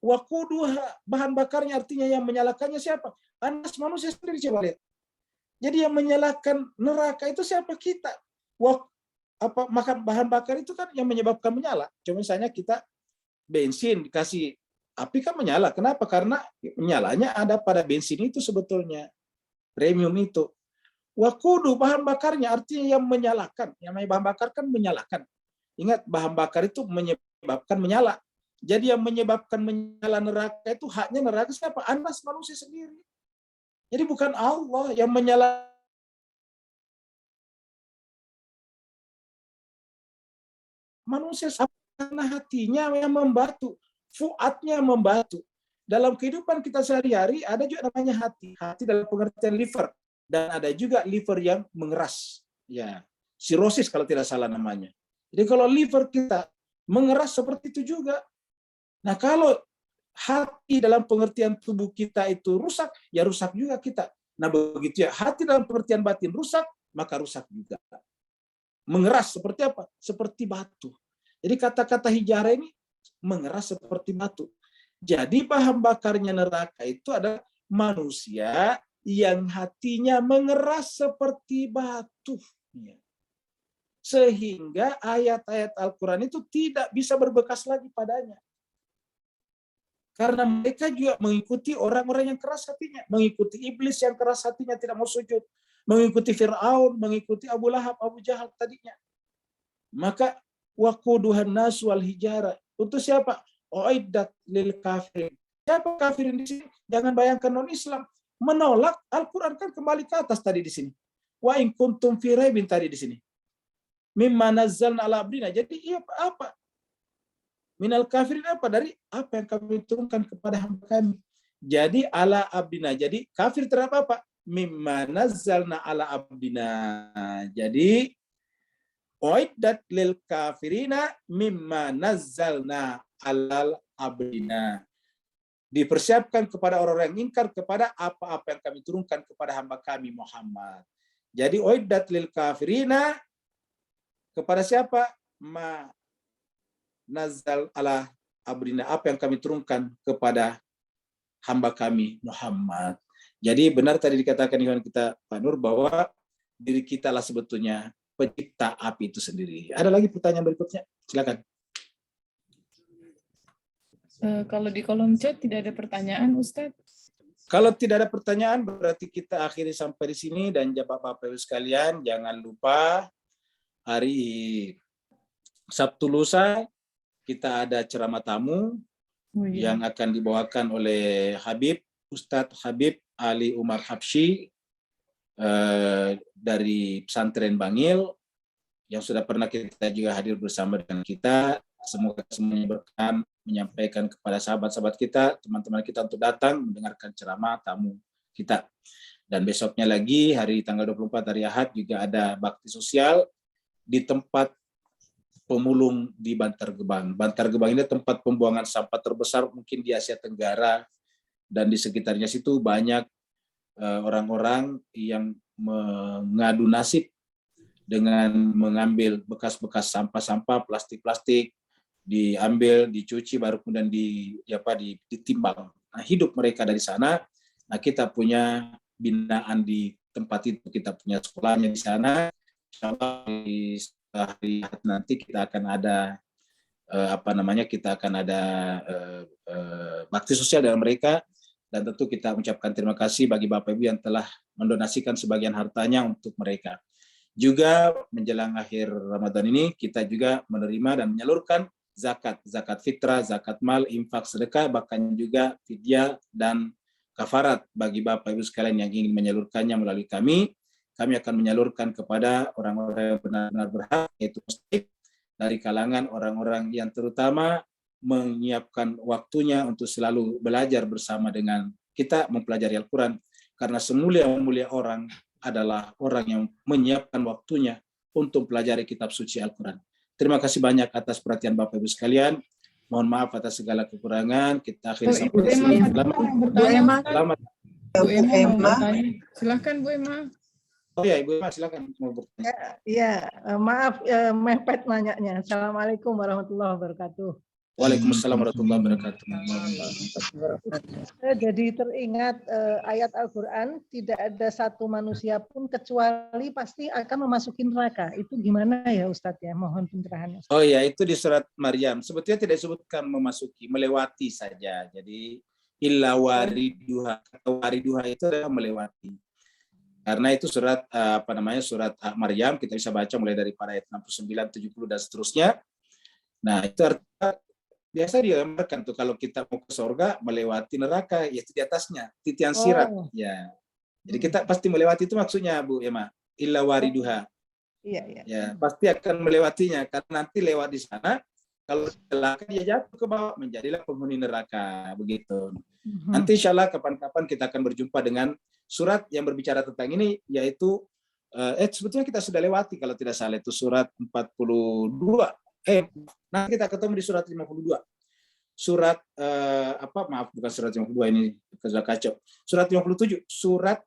waquduha, bahan bakarnya artinya yang menyalakannya siapa? Anas, manusia sendiri, coba lihat. Jadi yang menyalakan neraka itu siapa? Kita. Makan bahan bakar itu kan yang menyebabkan menyala. Cuma misalnya kita bensin dikasih api kan menyala. Kenapa? Karena menyalanya ada pada bensin itu sebetulnya. Premium itu. Waqudu, bahan bakarnya artinya yang menyalakan. Yang bahan bakar kan menyalakan. Ingat, bahan bakar itu menyebabkan menyala. Jadi yang menyebabkan menyala neraka itu haknya neraka siapa? Anas, manusia sendiri. Jadi bukan Allah yang menyala. Manusia karena hatinya yang membatu, fuadnya membatu. Dalam kehidupan kita sehari-hari ada juga namanya hati. Hati dalam pengertian liver, dan ada juga liver yang mengeras. Ya, sirosis kalau tidak salah namanya. Jadi kalau liver kita mengeras seperti itu juga. Nah, kalau hati dalam pengertian tubuh kita itu rusak, ya rusak juga kita. Nah, begitu ya, hati dalam pengertian batin rusak, maka rusak juga. Mengeras seperti apa? Seperti batu. Jadi kata-kata hijrah ini mengeras seperti batu. Jadi bahan bakarnya neraka itu adalah manusia yang hatinya mengeras seperti batu. Sehingga ayat-ayat Al-Quran itu tidak bisa berbekas lagi padanya. Karena mereka juga mengikuti orang-orang yang keras hatinya. Mengikuti iblis yang keras hatinya tidak mau sujud. Mengikuti Fir'aun, mengikuti Abu Lahab, Abu Jahal tadinya. Maka waquduhan nas wal hijara. Untuk siapa? Uiddat lil kafirin. Siapa kafirin di sini? Jangan bayangkan non-Islam. Menolak Al-Quran kan kembali ke atas tadi di sini. Wa in kuntum fi raibin tadi di sini. Mimma nazzalna ala abdina. Jadi iya apa? Minal kafirin apa? Dari apa yang kami turunkan kepada hamba kami. Jadi ala abdina. Jadi kafir terhadap apa? Mimma nazzalna ala abdina. Jadi uiddat lil kafirina mimma nazzalna ala abdina. Dipersiapkan kepada orang-orang yang ingkar kepada apa-apa yang kami turunkan kepada hamba kami Muhammad. Jadi uiddat lil kafirina kepada siapa? Ma nazzal ala abdina, apa yang kami turunkan kepada hamba kami Muhammad. Jadi benar tadi dikatakan Ikhwan kita Pak Nur bahwa diri kita lah sebetulnya pencipta api itu sendiri. Ada lagi pertanyaan berikutnya? Silakan. Kalau di kolom chat tidak ada pertanyaan, Ustadz. Kalau tidak ada pertanyaan berarti kita akhiri sampai di sini, dan Bapak Ibu sekalian jangan lupa hari Sabtu lusa kita ada ceramah tamu yang akan dibawakan oleh Ustadz Habib Ali Umar Habsyi dari pesantren Bangil, yang sudah pernah kita juga hadir bersama dengan kita. Semoga semuanya berkenan menyampaikan kepada sahabat-sahabat kita, teman-teman kita untuk datang mendengarkan ceramah tamu kita. Dan besoknya lagi hari tanggal 24 hari Ahad juga ada bakti sosial di tempat pemulung di Bantar Gebang. Bantar Gebang ini tempat pembuangan sampah terbesar mungkin di Asia Tenggara, dan di sekitarnya situ banyak orang-orang yang mengadu nasib dengan mengambil bekas-bekas sampah-sampah, plastik-plastik, diambil, dicuci, baru kemudian ditimbang. Nah, hidup mereka dari sana. Nah, kita punya binaan di tempat itu, kita punya sekolahnya di sana. Di hari nanti kita akan ada bakti sosial dengan mereka, dan tentu kita mengucapkan terima kasih bagi Bapak Ibu yang telah mendonasikan sebagian hartanya untuk mereka. Juga menjelang akhir Ramadan ini kita juga menerima dan menyalurkan zakat fitrah, zakat mal, infak, sedekah, bahkan juga fidyah dan kafarat bagi Bapak Ibu sekalian yang ingin menyalurkannya melalui kami. Kami akan menyalurkan kepada orang-orang yang benar-benar berhak, yaitu dari kalangan orang-orang yang terutama menyiapkan waktunya untuk selalu belajar bersama dengan kita mempelajari Al-Quran. Karena semulia-mulia orang adalah orang yang menyiapkan waktunya untuk pelajari kitab suci Al-Quran. Terima kasih banyak atas perhatian Bapak Ibu sekalian. Mohon maaf atas segala kekurangan. Kita akhiri sampai di sini. Selamat Bu Emma mau bertanya. Silahkan Bu Emma. Oh ya, Ibu Emma silakan mau bertanya. Iya, maaf mepet nanyanya. Assalamualaikum warahmatullahi wabarakatuh. Waalaikumsalam warahmatullahi wabarakatuh. Saya jadi teringat ayat Al-Quran, tidak ada satu manusia pun kecuali pasti akan memasuki neraka. Itu gimana ya Ustadz ya? Mohon pencerahannya. Oh ya, itu di surat Maryam. Sebetulnya tidak disebutkan memasuki, melewati saja. Jadi illa wariduha, atau wariduha itu adalah melewati. Karena itu surat surat Maryam, kita bisa baca mulai dari ayat 69, 70 dan seterusnya. Nah, itu artinya biasa digambarkan tuh kalau kita mau ke surga melewati neraka, yaitu di atasnya titian sirat. Ya. Jadi kita pasti melewati, itu maksudnya Bu Emma. Illa wariduha. Iya. Ya, pasti akan melewatinya karena nanti lewat di sana, kalau celaka dia jatuh ke bawah, menjadilah penghuni neraka, begitu. Nanti insya Allah kapan-kapan kita akan berjumpa dengan surat yang berbicara tentang ini, yaitu sebetulnya kita sudah lewati kalau tidak salah, itu surat 42. Nanti kita ketemu di surat 52. Surat bukan surat 52, ini sudah kacau. Surat 57, surat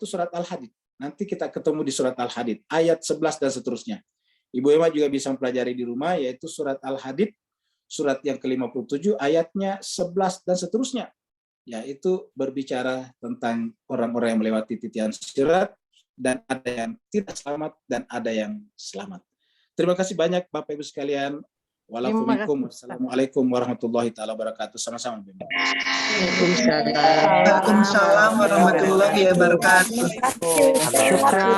surat Al-Hadid. Nanti kita ketemu di surat Al-Hadid, ayat 11 dan seterusnya. Ibu Emma juga bisa mempelajari di rumah, yaitu surat Al-Hadid, surat yang ke-57, ayatnya 11 dan seterusnya. Yaitu berbicara tentang orang-orang yang melewati titian sirat, dan ada yang tidak selamat, dan ada yang selamat. Terima kasih banyak Bapak Ibu sekalian. Wassalamualaikum warahmatullahi taala wabarakatuh. Sama-sama. Waalaikumsalam. Waalaikumsalam warahmatullahi wabarakatuh. Syukran.